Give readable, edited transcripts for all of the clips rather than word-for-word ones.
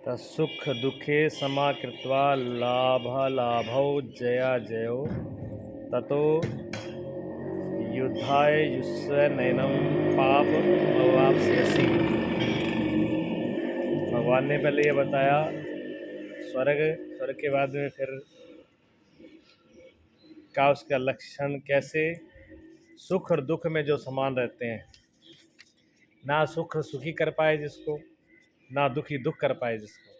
सुख दुखे समाकृत्वा लाभालाभौ जयाजयौ ततो युद्धाय युष्व नैनं पाप भवाप्स्यसि। भगवान ने पहले ये बताया स्वर्ग के बाद में फिर का उसका लक्षण कैसे सुख और दुख में जो समान रहते हैं, ना सुख सुखी कर पाए जिसको, ना दुखी दुख कर पाए जिसको।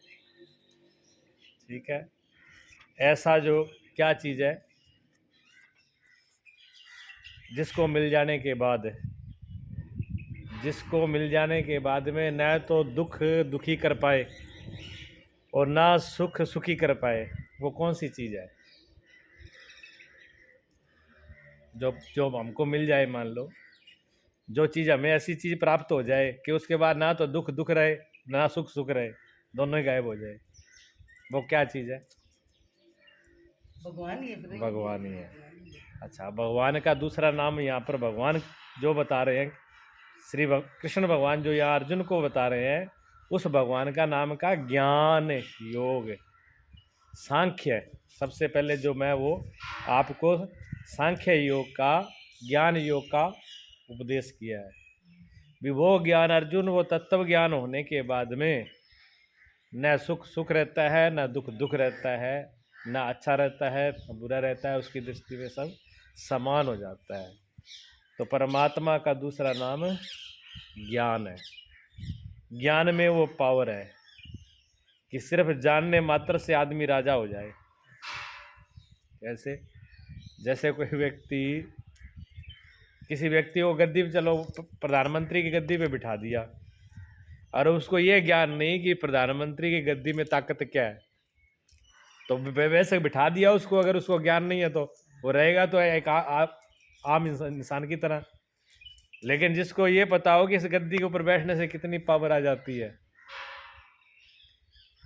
ठीक है, ऐसा जो क्या चीज़ है जिसको मिल जाने के बाद में न तो दुख दुखी कर पाए और ना सुख सुखी कर पाए, वो कौन सी चीज़ है? जो हमको मिल जाए, मान लो जो चीज़ हमें ऐसी चीज़ प्राप्त हो जाए कि उसके बाद ना तो दुख दुख रहे ना सुख सुख रहे, दोनों ही गायब हो जाए, वो क्या चीज़ है? भगवान ही है। अच्छा, भगवान का दूसरा नाम यहाँ पर भगवान जो बता रहे हैं, श्री कृष्ण भगवान जो यहाँ अर्जुन को बता रहे हैं, उस भगवान का नाम का ज्ञान योग सांख्य। सबसे पहले जो मैं वो आपको सांख्य योग का, ज्ञान योग का उपदेश किया है। भी वो ज्ञान अर्जुन, वो तत्व ज्ञान होने के बाद में न सुख सुख रहता है, न दुख दुख रहता है, न अच्छा रहता है न बुरा रहता है, उसकी दृष्टि में सब समान हो जाता है। तो परमात्मा का दूसरा नाम ज्ञान है। ज्ञान में वो पावर है कि सिर्फ जानने मात्र से आदमी राजा हो जाए। कैसे? जैसे कोई व्यक्ति, किसी व्यक्ति को गद्दी पे, चलो प्रधानमंत्री की गद्दी पे बिठा दिया, और उसको ये ज्ञान नहीं कि प्रधानमंत्री की गद्दी में ताकत क्या है, तो वैसे बिठा दिया उसको। अगर उसको ज्ञान नहीं है तो वो रहेगा तो एक आम इंसान की तरह। लेकिन जिसको ये पता हो कि इस गद्दी के ऊपर बैठने से कितनी पावर आ जाती है,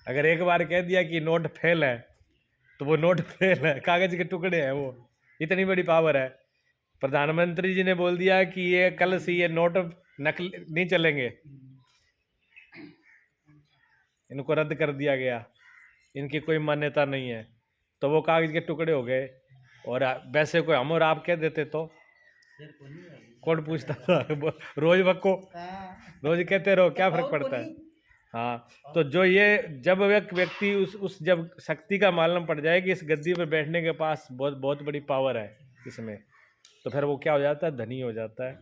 अगर एक बार कह दिया कि नोट फेल है तो वो नोट फेल है, कागज के टुकड़े हैं, वो इतनी बड़ी पावर है। प्रधानमंत्री जी ने बोल दिया कि ये कल से ये नोट नकली नहीं चलेंगे, इनको रद्द कर दिया गया, इनकी कोई मान्यता नहीं है, तो वो कागज के टुकड़े हो गए। और वैसे कोई हम और आप कह देते तो कौन पूछता था? रोज बक्को, रोज कहते रहो, क्या फर्क पड़ता है? हाँ, तो जो ये जब व्यक्ति उस जब शक्ति का मालूम पड़ जाए कि इस गद्दी पर बैठने के पास बहुत बड़ी पावर है इसमें, तो फिर वो क्या हो जाता है? धनी हो जाता है,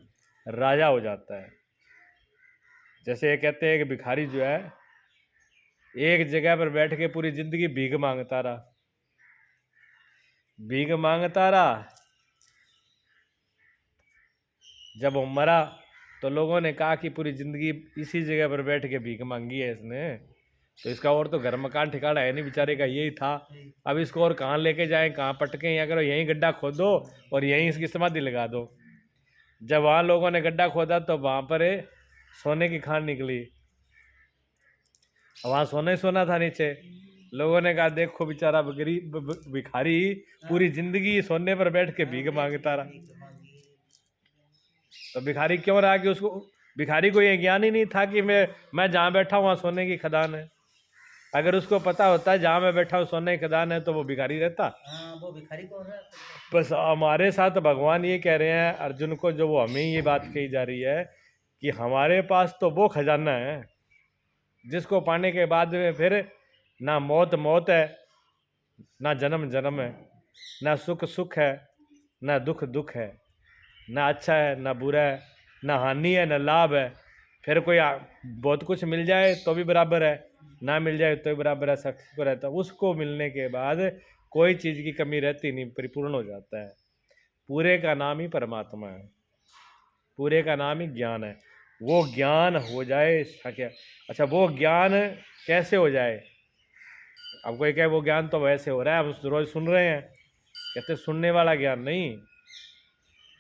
राजा हो जाता है। जैसे ये कहते हैं कि भिखारी जो है एक जगह पर बैठ के पूरी जिंदगी भीख मांगता रहा, जब वो मरा तो लोगों ने कहा कि पूरी जिंदगी इसी जगह पर बैठ के भीख मांगी है इसने, तो इसका और तो घर मकान ठिकाना है नहीं, बेचारे का यही था। अब इसको और कहाँ लेके जाएं, कहाँ पटकें? या करो यहीं गड्ढा खोदो और यहीं इसकी समाधि लगा दो। जब वहाँ लोगों ने गड्ढा खोदा तो वहाँ पर सोने की खान निकली, वहाँ सोना ही सोना था नीचे। लोगों ने कहा देखो बेचारा भिखारी पूरी जिंदगी सोने पर बैठ के भीख मांगता रहा। तो भिखारी क्यों रहा? कि उसको, भिखारी को ये ज्ञान ही नहीं था कि मैं जहाँ बैठा हूँ वहाँ सोने की खदान है। अगर उसको पता होता है जहाँ मैं बैठा हूँ सोने की खदान है तो वो भिखारी रहता। वो भिखारी कौन है? बस हमारे साथ भगवान ये कह रहे हैं अर्जुन को, जो वो हमें ये बात कही जा रही है कि हमारे पास तो वो खजाना है जिसको पाने के बाद में फिर ना मौत है, ना जन्म है, ना सुख है, ना दुख है, ना अच्छा है ना बुरा है, ना हानि है ना लाभ है। फिर कोई बहुत कुछ मिल जाए तो भी बराबर है, ना मिल जाए तो भी बराबर है, सब को रहता है। उसको मिलने के बाद कोई चीज़ की कमी रहती नहीं, परिपूर्ण हो जाता है। पूरे का नाम ही परमात्मा है, पूरे का नाम ही ज्ञान है। वो ज्ञान हो जाए क्या? अच्छा, वो ज्ञान कैसे हो जाए? अब कोई कहे वो ज्ञान तो वैसे हो रहा है, हम रोज सुन रहे हैं। कहते सुनने वाला ज्ञान नहीं,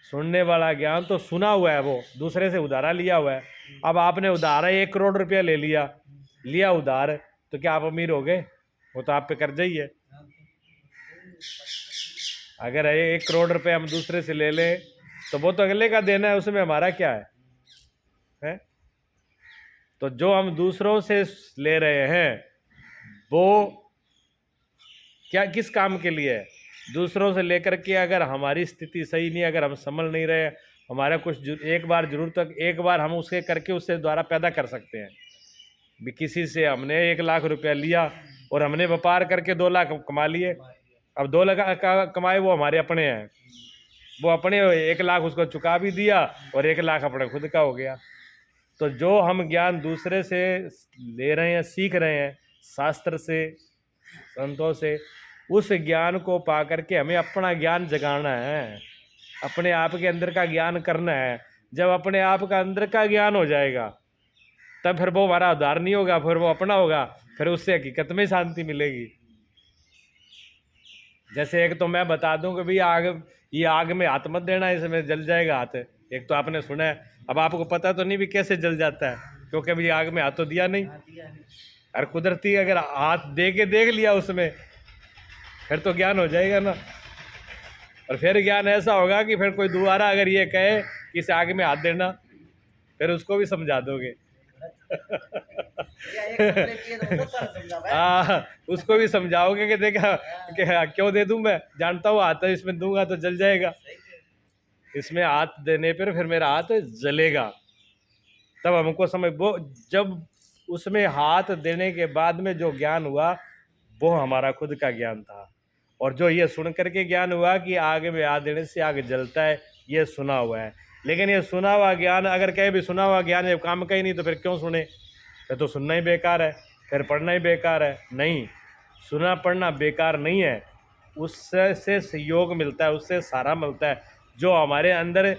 सुनने वाला ज्ञान तो सुना हुआ है, वो दूसरे से उधारा लिया हुआ है। अब आपने उधारा 1 करोड़ रुपया ले लिया उधार, तो क्या आप अमीर हो गए? वो तो आप पे कर्जा ही है। अगर 1 करोड़ रुपये हम दूसरे से ले लें तो वो तो अगले का देना है, उसमें हमारा क्या है? तो जो हम दूसरों से ले रहे हैं वो क्या किस काम के लिए है? दूसरों से लेकर के अगर हमारी स्थिति सही नहीं, अगर हम संभल नहीं रहे, हमारा कुछ एक बार जरूरत तक एक बार हम उसके करके उससे द्वारा पैदा कर सकते हैं। भी किसी से हमने 1 लाख रुपया लिया और हमने व्यापार करके 2 लाख कमा लिए। अब 2 लाख का कमाए वो हमारे अपने हैं, वो अपने 1 लाख उसको चुका भी दिया और 1 लाख अपने खुद का हो गया। तो जो हम ज्ञान दूसरे से ले रहे हैं, सीख रहे हैं, शास्त्र से, संतों से, उस ज्ञान को पा करके हमें अपना ज्ञान जगाना है, अपने आप के अंदर का ज्ञान करना है। जब अपने आप का अंदर का ज्ञान हो जाएगा तब फिर वो हमारा उद्धार नहीं होगा, फिर वो अपना होगा, फिर उससे हकीकत में शांति मिलेगी। जैसे एक तो मैं बता दूं कि भाई ये आग में हाथ मत देना, इसमें जल जाएगा हाथ। एक तो आपने सुना है, अब आपको पता तो नहीं भी कैसे जल जाता है, क्योंकि अभी आग में हाथ तो दिया नहीं। और कुदरती अगर हाथ दे के देख लिया उसमें, फिर तो ज्ञान हो जाएगा ना। और फिर ज्ञान ऐसा होगा कि फिर कोई दोबारा अगर ये कहे कि इस आग में हाथ देना, फिर उसको भी समझा दोगे। हाँ, उसको भी समझाओगे कि देखा कि क्यों दे दूं, मैं जानता हूँ हाथ इसमें दूंगा तो जल जाएगा, इसमें हाथ देने पर फिर मेरा हाथ जलेगा। तब हमको समझ, वो जब उसमें हाथ देने के बाद में जो ज्ञान हुआ वो हमारा खुद का ज्ञान था। और जो ये सुन करके ज्ञान हुआ कि आग में हाथ देने से आग जलता है, ये सुना हुआ है। लेकिन ये सुना हुआ ज्ञान अगर कहे भी सुना हुआ ज्ञान जब काम का ही नहीं तो फिर क्यों सुने? फिर तो सुनना ही बेकार है, फिर पढ़ना ही बेकार है। नहीं, सुना पढ़ना बेकार नहीं है, उससे सहयोग मिलता है, उससे सहारा मिलता है। जो हमारे अंदर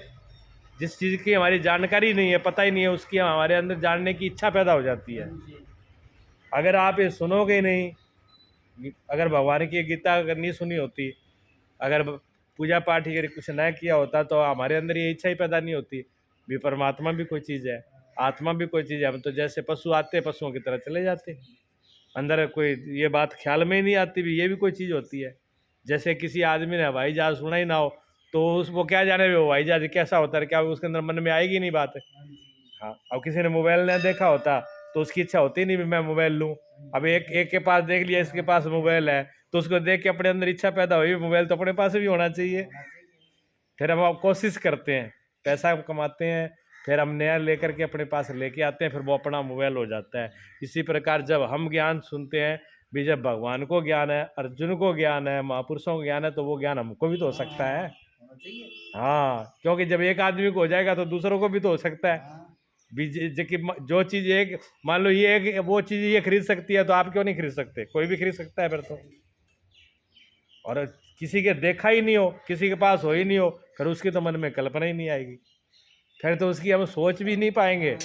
जिस चीज़ की हमारी जानकारी नहीं है, पता ही नहीं है, उसकी हमारे अंदर जानने की इच्छा पैदा हो जाती है। अगर आप ये सुनोगे नहीं, अगर भगवान की गीता अगर नहीं सुनी होती, अगर पूजा पाठ अगर कुछ न किया होता तो हमारे अंदर ये इच्छा ही पैदा नहीं होती भी परमात्मा भी कोई चीज़ है, आत्मा भी कोई चीज़ है। हम तो जैसे पशु आते पशुओं की तरह चले जाते, अंदर कोई ये बात ख्याल में ही नहीं आती भी ये भी कोई चीज़ होती है। जैसे किसी आदमी ने हवाई जहाज़ सुना ही ना हो तो उसको क्या जाने वो हवाई जहाज़ कैसा होता है, क्या उसके अंदर मन में आएगी नहीं बात। हाँ, अब किसी ने मोबाइल नहीं देखा होता तो उसकी इच्छा होती नहीं भी मैं मोबाइल लूँ। अब एक एक के पास देख लिया इसके पास मोबाइल है तो उसको देख के अपने अंदर इच्छा पैदा हुई, मोबाइल तो अपने पास भी होना चाहिए। फिर हम कोशिश करते हैं, पैसा कमाते हैं, फिर हम नया लेकर के अपने पास लेके आते हैं, फिर वो अपना मोबाइल हो जाता है। इसी प्रकार जब हम ज्ञान सुनते हैं भी, जब भगवान को ज्ञान है, अर्जुन को ज्ञान है, महापुरुषों को ज्ञान है, तो वो ज्ञान हमको भी तो हो सकता है। हाँ, क्योंकि जब एक आदमी को हो जाएगा तो दूसरों को भी तो हो सकता है। जो चीज़ एक मान लो ये एक वो चीज़ ये खरीद सकती है तो आप क्यों नहीं खरीद सकते? कोई भी खरीद सकता है फिर तो। और किसी के देखा ही नहीं हो, किसी के पास हो ही नहीं हो, फिर उसकी तो मन में कल्पना ही नहीं आएगी, फिर तो उसकी हम सोच भी नहीं पाएंगे।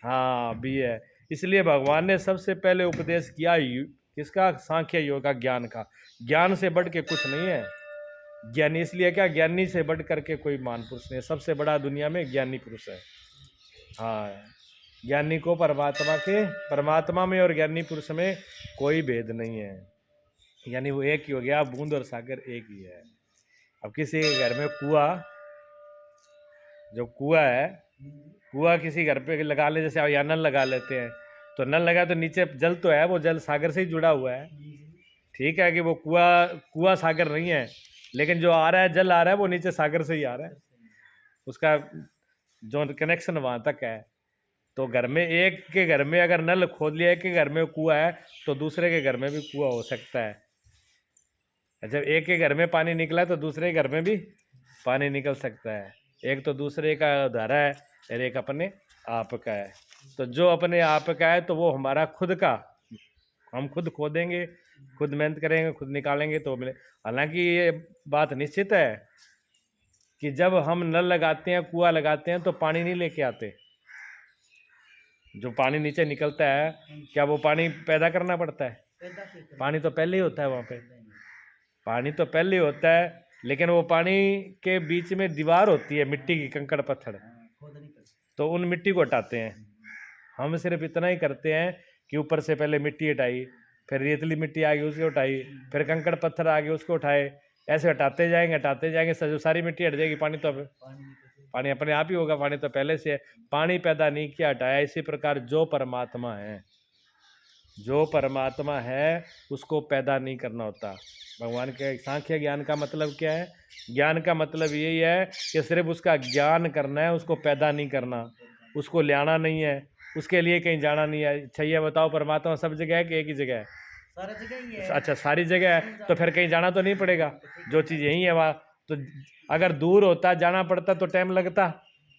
हाँ भी है, इसलिए भगवान ने सबसे पहले उपदेश किया किसका? सांख्य योग का, ज्ञान का। ज्ञान से बढ़ के कुछ नहीं है ज्ञानी, इसलिए क्या ज्ञानी से बढ़ करके कोई महान पुरुष नहीं, सबसे बड़ा दुनिया में ज्ञानी पुरुष है। हाँ, ज्ञानी को परमात्मा में और ज्ञानी पुरुष में कोई भेद नहीं है, यानी वो एक ही हो गया, बूंद और सागर एक ही है। अब किसी के घर में जो कुआ है, कुआ किसी घर पे लगा ले, जैसे यहाँ नल लगा लेते हैं तो नल लगा तो नीचे जल तो है, वो जल सागर से ही जुड़ा हुआ है। ठीक है कि वो कुआ सागर नहीं है, लेकिन जो आ रहा है जल आ रहा है वो नीचे सागर से ही आ रहा है, उसका जो कनेक्शन वहाँ तक है। तो घर में एक के घर में अगर नल खोद लिया, एक के घर में कुआ है तो दूसरे के घर में भी कुआ हो सकता है। जब एक के घर में पानी निकला तो दूसरे घर में भी पानी निकल सकता है। एक तो दूसरे का धारा है और एक अपने आप का है। तो जो अपने आप का है तो वो हमारा खुद का, हम खुद खोदेंगे, खुद मेहनत करेंगे, खुद निकालेंगे तो मिले। हालांकि ये बात निश्चित है कि जब हम नल लगाते हैं, कुआं लगाते हैं तो पानी नहीं लेके आते। जो पानी नीचे निकलता है क्या वो पानी पैदा करना पड़ता है? पानी तो पहले ही होता है, वहाँ पे पानी तो पहले ही होता है, लेकिन वो पानी के बीच में दीवार होती है मिट्टी की, कंकड़ पत्थर, तो उन मिट्टी को हटाते हैं। हम सिर्फ इतना ही करते हैं कि ऊपर से पहले मिट्टी हटाई, फिर रेतली मिट्टी आ गई उसको उठाई, फिर कंकड़ पत्थर आ गए उसको उठाए, ऐसे हटाते जाएंगे, जो सारी मिट्टी हट जाएगी, पानी अपने आप ही होगा। पानी तो पहले से है, पानी पैदा नहीं किया, हटाया। इसी प्रकार जो परमात्मा है जो परमात्मा है उसको पैदा नहीं करना होता। भगवान के सांख्य ज्ञान का मतलब क्या है? ज्ञान का मतलब यही है कि सिर्फ उसका ज्ञान करना है, उसको पैदा नहीं करना, उसको लाना नहीं है, उसके लिए कहीं जाना नहीं है। अच्छा ये बताओ, परमात्मा सब जगह है कि एक ही जगह है? सारी जगह ही है। अच्छा सारी जगह है, तो फिर कहीं जाना तो नहीं पड़ेगा। जो चीज़ यही है वहाँ, तो अगर दूर होता, जाना पड़ता तो टाइम लगता,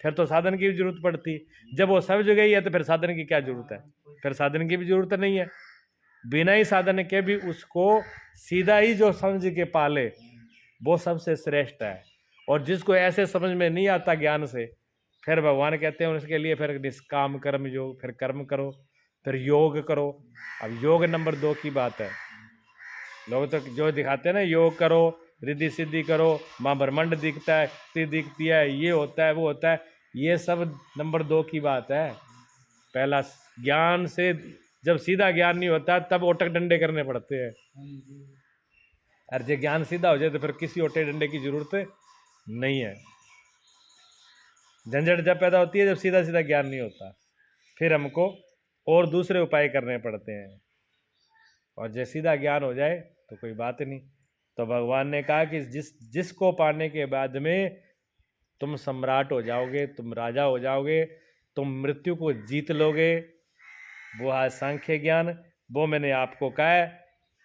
फिर तो साधन की भी जरूरत पड़ती। जब वो सब जगह ही है तो फिर साधन की क्या जरूरत है? फिर साधन की भी जरूरत नहीं है। बिना ही साधन के भी उसको सीधा ही जो समझ के पाले वो सबसे श्रेष्ठ है। और जिसको ऐसे समझ में नहीं आता ज्ञान से, फिर भगवान कहते हैं उसके लिए फिर निष्काम कर्म योग, फिर कर्म करो, फिर योग करो। अब योग नंबर 2 की बात है। लोग तो जो दिखाते हैं ना, योग करो, रिद्धि सिद्धि करो, माँ ब्रह्मांड दिखता है, शक्ति दिखती है, ये होता है वो होता है, ये सब नंबर 2 की बात है। पहला ज्ञान से, जब सीधा ज्ञान नहीं होता तब ओटक डंडे करने पड़ते हैं। और जब ज्ञान सीधा हो जाए तो फिर किसी ओटे डंडे की जरूरत नहीं है। झंझट जब पैदा होती है जब सीधा सीधा ज्ञान नहीं होता, फिर हमको और दूसरे उपाय करने पड़ते हैं। और जब सीधा ज्ञान हो जाए तो कोई बात नहीं। तो भगवान ने कहा कि जिसको पाने के बाद में तुम सम्राट हो जाओगे, तुम राजा हो जाओगे, तुम मृत्यु को जीत लोगे, वो है सांख्य ज्ञान। वो मैंने आपको कहा है,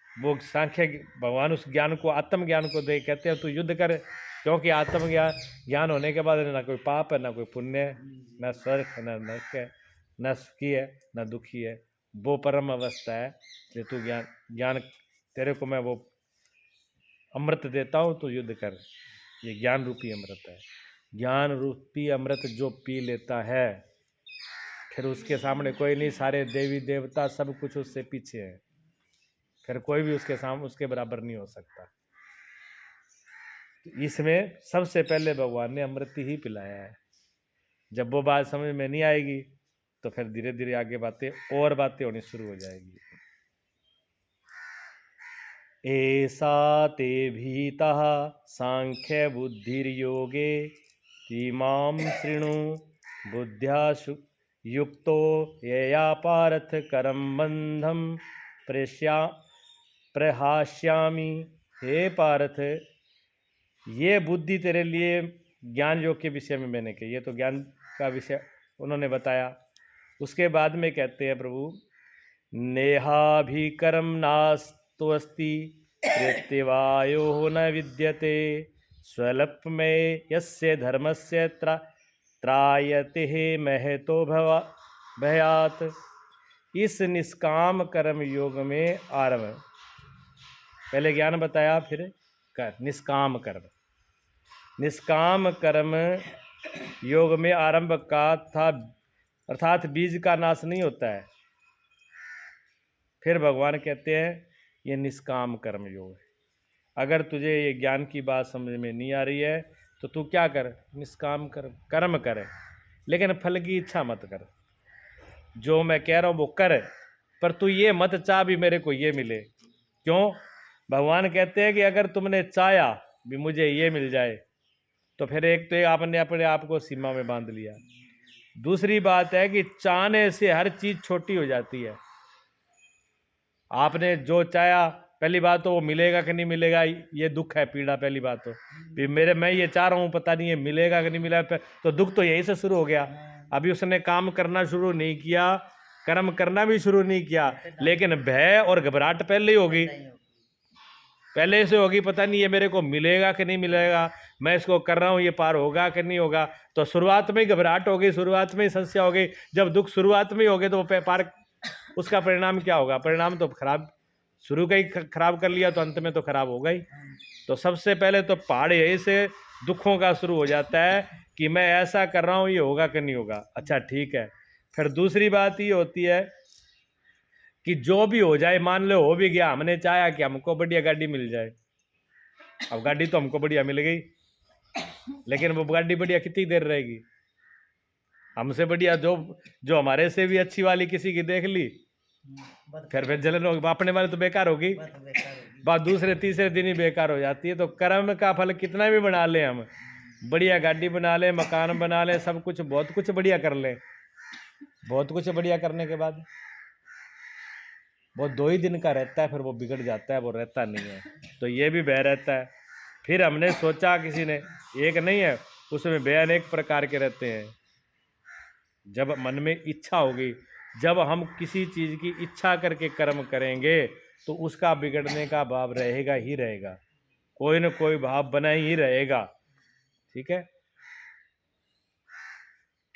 वो सांख्य भगवान उस ज्ञान को, आत्म ज्ञान को दे, कहते हैं तू युद्ध कर, क्योंकि आत्म ज्ञान होने के बाद ना कोई पाप है, ना कोई पुण्य है, न स्वर्ग है, न नरक है, न सुखी है न दुखी है। वो परम अवस्था है जो तू ज्ञान तेरे को मैं वो अमृत देता हूँ, तो युद्ध कर। ये ज्ञान रूपी अमृत है। ज्ञान रूपी अमृत जो पी लेता है, फिर उसके सामने कोई नहीं, सारे देवी देवता सब कुछ उससे पीछे है, फिर कोई भी उसके सामने उसके बराबर नहीं हो सकता। इसमें सबसे पहले भगवान ने अमृत ही पिलाया है। जब वो बात समझ में नहीं आएगी तो फिर धीरे धीरे आगे बातें होनी शुरू हो जाएगी। ऐसा ते भीतः सांख्य बुद्धिर्योगे इमां शृणु बुद्ध्या युक्तो यया पार्थ करम बंधम प्रहास्यामि। हे पार्थ, ये बुद्धि तेरे लिए ज्ञान योग के विषय में मैंने कही, ये तो ज्ञान का विषय उन्होंने बताया। उसके बाद में कहते हैं प्रभु, नेहाभिकरम नास्तुस्ति कृत्यवायो न विद्यते स्वल्प में यस्य धर्मस्य त्रायते महतो भयात। इस निष्काम कर्म योग में आरंभ, पहले ज्ञान बताया फिर कर, निष्काम कर्म। निष्काम कर्म योग में आरंभ का था, अर्थात बीज का नाश नहीं होता है। फिर भगवान कहते हैं ये निष्काम कर्म योग है। अगर तुझे ये ज्ञान की बात समझ में नहीं आ रही है तो तू क्या कर, निष्काम कर्म कर, लेकिन फल की इच्छा मत कर। जो मैं कह रहा हूँ वो कर, पर तू ये मत चाह भी मेरे को ये मिले। क्यों? भगवान कहते हैं कि अगर तुमने चाहा भी मुझे ये मिल जाए तो फिर एक तो आपने अपने आप को सीमा में बांध लिया। दूसरी बात है कि चाहने से हर चीज छोटी हो जाती है। आपने जो चाहा, पहली बात तो वो मिलेगा कि नहीं मिलेगा ये दुख है, पीड़ा। पहली बात तो फिर मैं ये चाह रहा हूँ, पता नहीं ये मिलेगा कि नहीं मिलेगा, तो दुख तो यहीं से शुरू हो गया। अभी उसने काम करना शुरू नहीं किया, कर्म करना भी शुरू नहीं किया, लेकिन भय और घबराहट पहले ही होगी, पहले से होगी। पता नहीं ये मेरे को मिलेगा कि नहीं मिलेगा, मैं इसको कर रहा हूँ ये पार होगा कि नहीं होगा। तो शुरुआत में ही घबराहट हो गई, शुरुआत में ही संशय हो गई। जब दुख शुरुआत में ही हो गए तो पार, उसका परिणाम क्या होगा? परिणाम तो खराब, शुरू का ही खराब कर लिया तो अंत में तो खराब होगा ही। तो सबसे पहले तो पहाड़ यही से दुखों का शुरू हो जाता है कि मैं ऐसा कर रहा हूँ ये होगा कि नहीं होगा। अच्छा ठीक है। फिर दूसरी बात ये होती है कि जो भी हो जाए, मान लो हो भी गया, हमने चाहा कि हमको बढ़िया गाड़ी मिल जाए। अब गाड़ी तो हमको बढ़िया मिल गई, लेकिन वो गाड़ी बढ़िया कितनी देर रहेगी? हमसे बढ़िया जो हमारे से भी अच्छी वाली किसी की देख ली, फिर जलन होगी, अपने वाले तो बेकार होगी, बात दूसरे तीसरे दिन ही बेकार हो जाती है। तो कर्म का फल कितना भी बना लें हम, बढ़िया गाड़ी बना लें, मकान बना लें, सब कुछ बहुत कुछ बढ़िया कर लें, बहुत कुछ बढ़िया करने के बाद वो 2 ही दिन का रहता है, फिर वो बिगड़ जाता है, वो रहता नहीं है। तो ये भी भय रहता है। फिर हमने सोचा, किसी ने, एक नहीं है, उसमें भय अनेक प्रकार के रहते हैं। जब मन में इच्छा होगी, जब हम किसी चीज़ की इच्छा करके कर्म करेंगे तो उसका बिगड़ने का भाव रहेगा ही रहेगा, कोई न कोई भाव बना ही रहेगा। ठीक है,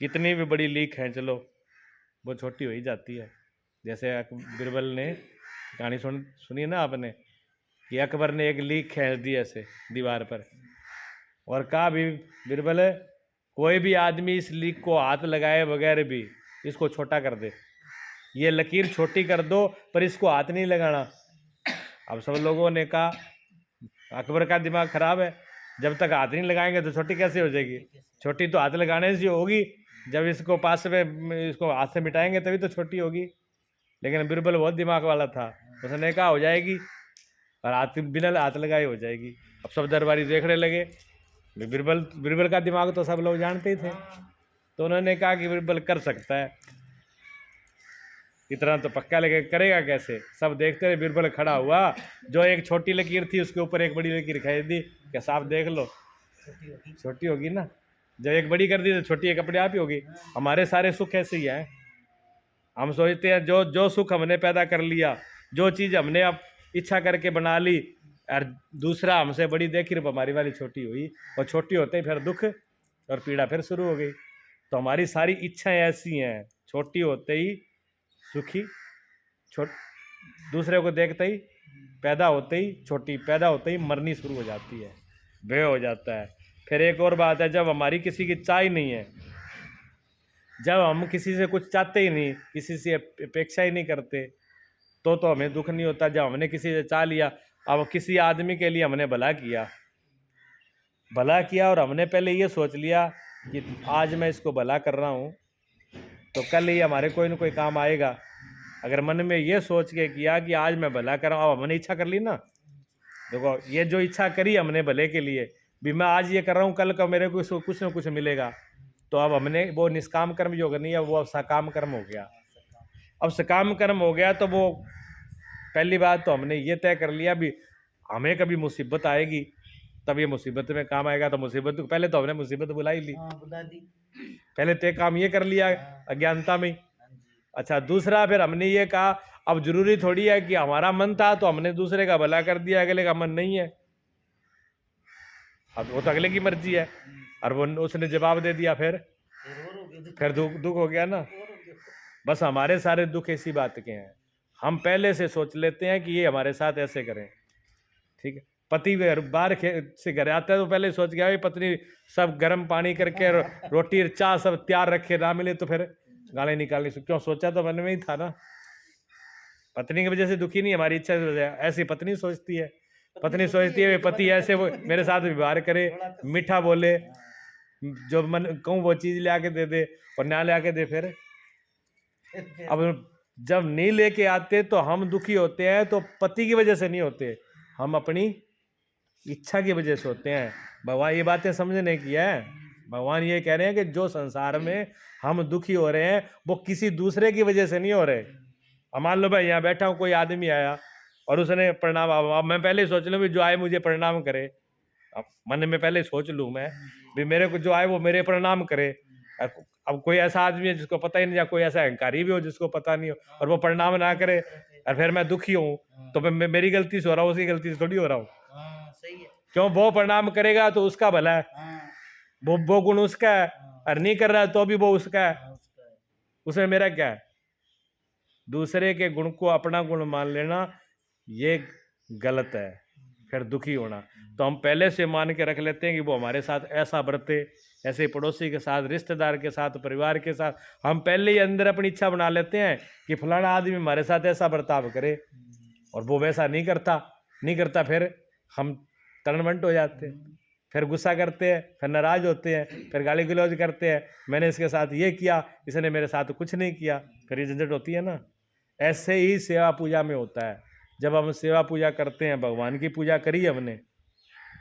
कितनी भी बड़ी लीक है, चलो वो छोटी हो ही जाती है। जैसे बीरबल ने कहानी सुनी ना आपने, कि अकबर ने एक लीक खींच दी ऐसे दीवार पर, और कहा भी बीरबल, कोई भी आदमी इस लीक को हाथ लगाए बगैर भी इसको छोटा कर दे, ये लकीर छोटी कर दो, पर इसको हाथ नहीं लगाना। अब सब लोगों ने कहा अकबर का दिमाग खराब है, जब तक हाथ नहीं लगाएंगे तो छोटी कैसे हो जाएगी? छोटी तो हाथ लगाने से होगी, जब इसको पास में इसको हाथ से मिटाएंगे तभी तो छोटी होगी। लेकिन बीरबल बहुत दिमाग वाला था, उसने कहा हो जाएगी, और हाथ बिना हाथ लगाए हो जाएगी। अब सब दरबारी देखने लगे, बीरबल का दिमाग तो सब लोग जानते ही थे, तो उन्होंने कहा कि बीरबल कर सकता है, इतना तो पक्का, लेके करेगा कैसे? सब देखते रहे, बीरबल खड़ा हुआ, जो एक छोटी लकीर थी उसके ऊपर एक बड़ी लकीर खींच दी, क्या साफ देख लो, छोटी होगी ना। जब एक बड़ी कर दी तो छोटी एक अपने आप ही होगी। हमारे सारे सुख ऐसे ही हैं, हम सोचते हैं जो जो सुख हमने पैदा कर लिया, जो चीज़ हमने अब इच्छा करके बना ली, और दूसरा हमसे बड़ी देखी, हमारी वाली छोटी हुई, और छोटी होते ही फिर दुख और पीड़ा फिर शुरू हो गई। तो हमारी सारी इच्छाएं ऐसी हैं, छोटी होते ही सुखी, दूसरे को देखते ही पैदा होते ही छोटी, पैदा होते ही मरनी शुरू हो जाती है, भय हो जाता है। फिर एक और बात है, जब हमारी किसी की चाह ही नहीं है, जब हम किसी से कुछ चाहते ही नहीं, किसी से अपेक्षा ही नहीं करते, तो हमें दुख नहीं होता। जब हमने किसी से चाह लिया, अब किसी आदमी के लिए हमने भला किया और हमने पहले ये सोच लिया कि आज मैं इसको भला कर रहा हूँ तो कल ही हमारे कोई ना कोई काम आएगा। अगर मन में ये सोच के किया कि आज मैं भला कर रहा हूँ, अब हमने इच्छा कर ली ना, देखो ये जो इच्छा करी हमने भले के लिए भी, मैं आज ये कर रहा हूँ, कल का मेरे को कुछ ना कुछ मिलेगा, तो अब हमने वो निष्काम कर्म जो करनी है वो अब सकाम कर्म हो गया। अब सकाम कर्म हो गया तो वो पहली बात तो हमने ये तय कर लिया भी हमें कभी मुसीबत आएगी तब ये मुसीबत में काम आएगा, तो मुसीबत पहले तो हमने मुसीबत बुला ही ली, बुला दी, पहले तय काम ये कर लिया अज्ञानता में। अच्छा, दूसरा फिर हमने ये कहा अब जरूरी थोड़ी है कि हमारा मन था तो हमने दूसरे का भला कर दिया, अगले का मन नहीं है, अब वो तो अगले की मर्जी है, और वो उसने जवाब दे दिया, फिर दुख हो गया ना। बस हमारे सारे दुख इसी बात के हैं, हम पहले से सोच लेते हैं कि ये हमारे साथ ऐसे करें। ठीक है, पति बाहर से घर आता है तो पहले सोच गया पत्नी सब गर्म पानी करके रोटी चाय सब तैयार रखे, ना मिले तो फिर गाली निकालनी, क्यों? सोचा तो मन में ही था ना। पत्नी की वजह से दुखी नहीं, हमारी इच्छा से वजह, ऐसी पत्नी सोचती है। पत्नी सोचती है पति ऐसे वो मेरे साथ व्यवहार करे, मीठा बोले, जो मन कहूँ वो चीज ले आके दे दे, और ना ले आके दे फिर। अब जब नहीं लेके आते तो हम दुखी होते हैं, तो पति की वजह से नहीं होते, हम अपनी इच्छा की वजह से होते हैं। भगवान ये बातें समझने की है, भगवान ये कह रहे हैं कि जो संसार में हम दुखी हो रहे हैं वो किसी दूसरे की वजह से नहीं हो रहे। अब मान लो मैं यहाँ बैठा हूँ, कोई आदमी आया और उसने प्रणाम, अब मैं पहले सोच लूँ भी जो आए मुझे प्रणाम करे, अब मन में पहले सोच लूँ मैं भी मेरे को जो आए वो मेरे प्रणाम करे। अब कोई ऐसा आदमी है जिसको पता ही नहीं, या कोई ऐसा अहंकारी भी हो जिसको पता नहीं हो और वो प्रणाम ना करे, और फिर मैं दुखी हूँ, तो मैं मेरी गलती से हो रहा हूँ, उसकी गलती से थोड़ी हो रहा हूँ। क्यों? वो प्रणाम करेगा तो उसका भला है, वो गुण उसका है, और नहीं कर रहा है तो भी वो उसका है, उसमें मेरा क्या है? दूसरे के गुण को अपना गुण मान लेना ये गलत है, फिर दुखी होना। तो हम पहले से मान के रख लेते हैं कि वो हमारे साथ ऐसा बरते, ऐसे पड़ोसी के साथ, रिश्तेदार के साथ, परिवार के साथ, हम पहले ही अंदर अपनी इच्छा बना लेते हैं कि फलाना आदमी हमारे साथ ऐसा बर्ताव करे, और वो वैसा नहीं करता, फिर हम तनमंट हो जाते हैं, फिर गुस्सा करते हैं, फिर नाराज होते हैं, फिर गाली गलौज करते हैं, मैंने इसके साथ ये किया, इसने मेरे साथ कुछ नहीं किया, फिर ये झंझट होती है ना। ऐसे ही सेवा पूजा में होता है, जब हम सेवा पूजा करते हैं, भगवान की पूजा करी हमने,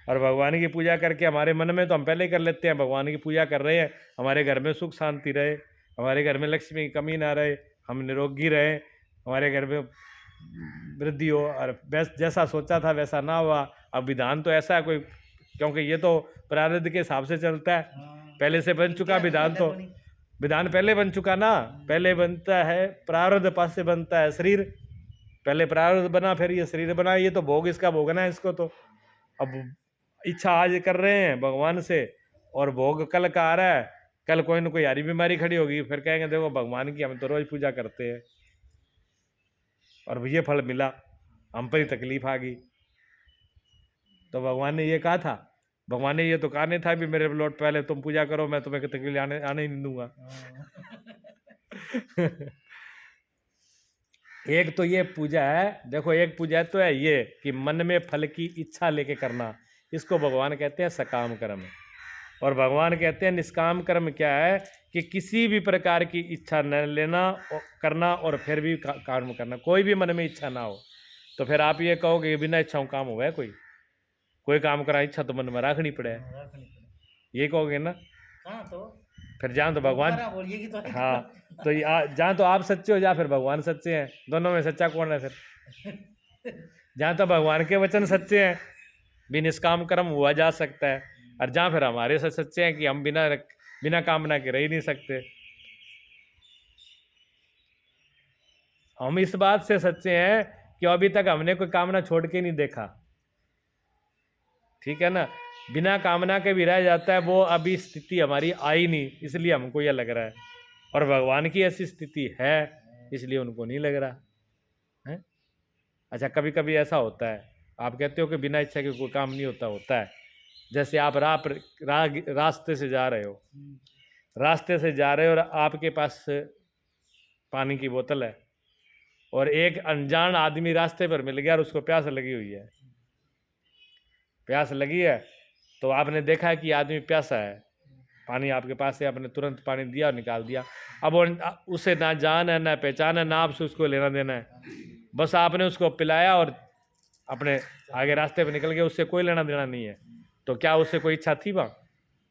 और भगवान की पूजा करके हमारे मन में तो हम पहले कर लेते हैं भगवान की पूजा कर रहे हैं, हमारे घर में सुख शांति रहे, हमारे घर में लक्ष्मी की कमी ना रहे, हम निरोगी रहे, हमारे घर में वृद्धि हो, और जैसा सोचा था वैसा ना हुआ। अब विधान तो ऐसा है कोई, क्योंकि ये तो प्रारब्ध के हिसाब से चलता है, पहले से बन चुका विधान, तो विधान पहले बन चुका ना, पहले बनता है प्रारब्ध, पास से बनता है शरीर, पहले प्रारब्ध बना फिर ये शरीर बना, ये तो भोग इसका भोगना है इसको। तो अब इच्छा आज कर रहे हैं भगवान से, और भोग कल का आ रहा है, कल कोई ना कोई हरी बीमारी खड़ी होगी, फिर कहेंगे देखो भगवान की हम तो रोज पूजा करते हैं और ये फल मिला, हम पर ही तकलीफ आ गई। तो भगवान ने ये कहा था, भगवान ने ये तो कहा नहीं था भी मेरे लौट पहले तुम पूजा करो, मैं तुम्हें तकलीफ आने ही नहीं दूंगा। एक तो ये पूजा है, देखो एक पूजा तो है ये कि मन में फल की इच्छा लेके करना, इसको भगवान कहते हैं सकाम कर्म। और भगवान कहते हैं निष्काम कर्म क्या है कि किसी भी प्रकार की इच्छा न लेना और करना, और फिर भी काम करना, कोई भी मन में इच्छा ना हो। तो फिर आप ये कहोगे बिना इच्छाओं काम हुआ है कोई काम करा, इच्छा तो मन में रखनी पड़े, ये कहोगे ना। हाँ, तो फिर जहाँ तो भगवान, तो हाँ तो जहाँ तो आप सच्चे हो या फिर भगवान सच्चे हैं, दोनों में सच्चा कौन है फिर? जहाँ तो भगवान के वचन सच्चे हैं, भी निष्काम कर्म हुआ जा सकता है, और जहाँ फिर हमारे से सच्चे हैं कि हम बिना कामना के रह ही नहीं सकते। हम इस बात से सच्चे हैं कि अभी तक हमने कोई कामना छोड़ के नहीं देखा, ठीक है ना, बिना कामना के भी रह जाता है, वो अभी स्थिति हमारी आई नहीं, इसलिए हमको यह लग रहा है, और भगवान की ऐसी स्थिति है इसलिए उनको नहीं लग रहा है। अच्छा, कभी कभी ऐसा होता है, आप कहते हो कि बिना इच्छा के कोई काम नहीं होता है। जैसे आप रास्ते से जा रहे हो, रास्ते से जा रहे हो और आपके पास पानी की बोतल है, और एक अनजान आदमी रास्ते पर मिल गया और उसको प्यास लगी हुई है, प्यास लगी है, तो आपने देखा कि आदमी प्यासा है, पानी आपके पास है, आपने तुरंत पानी दिया और निकाल दिया। अब उसे ना जान है ना पहचान है, ना आपसे उसको लेना देना है, बस आपने उसको पिलाया और अपने आगे रास्ते पर निकल गए, उससे कोई लेना देना नहीं है। तो क्या उससे कोई इच्छा थी? वहाँ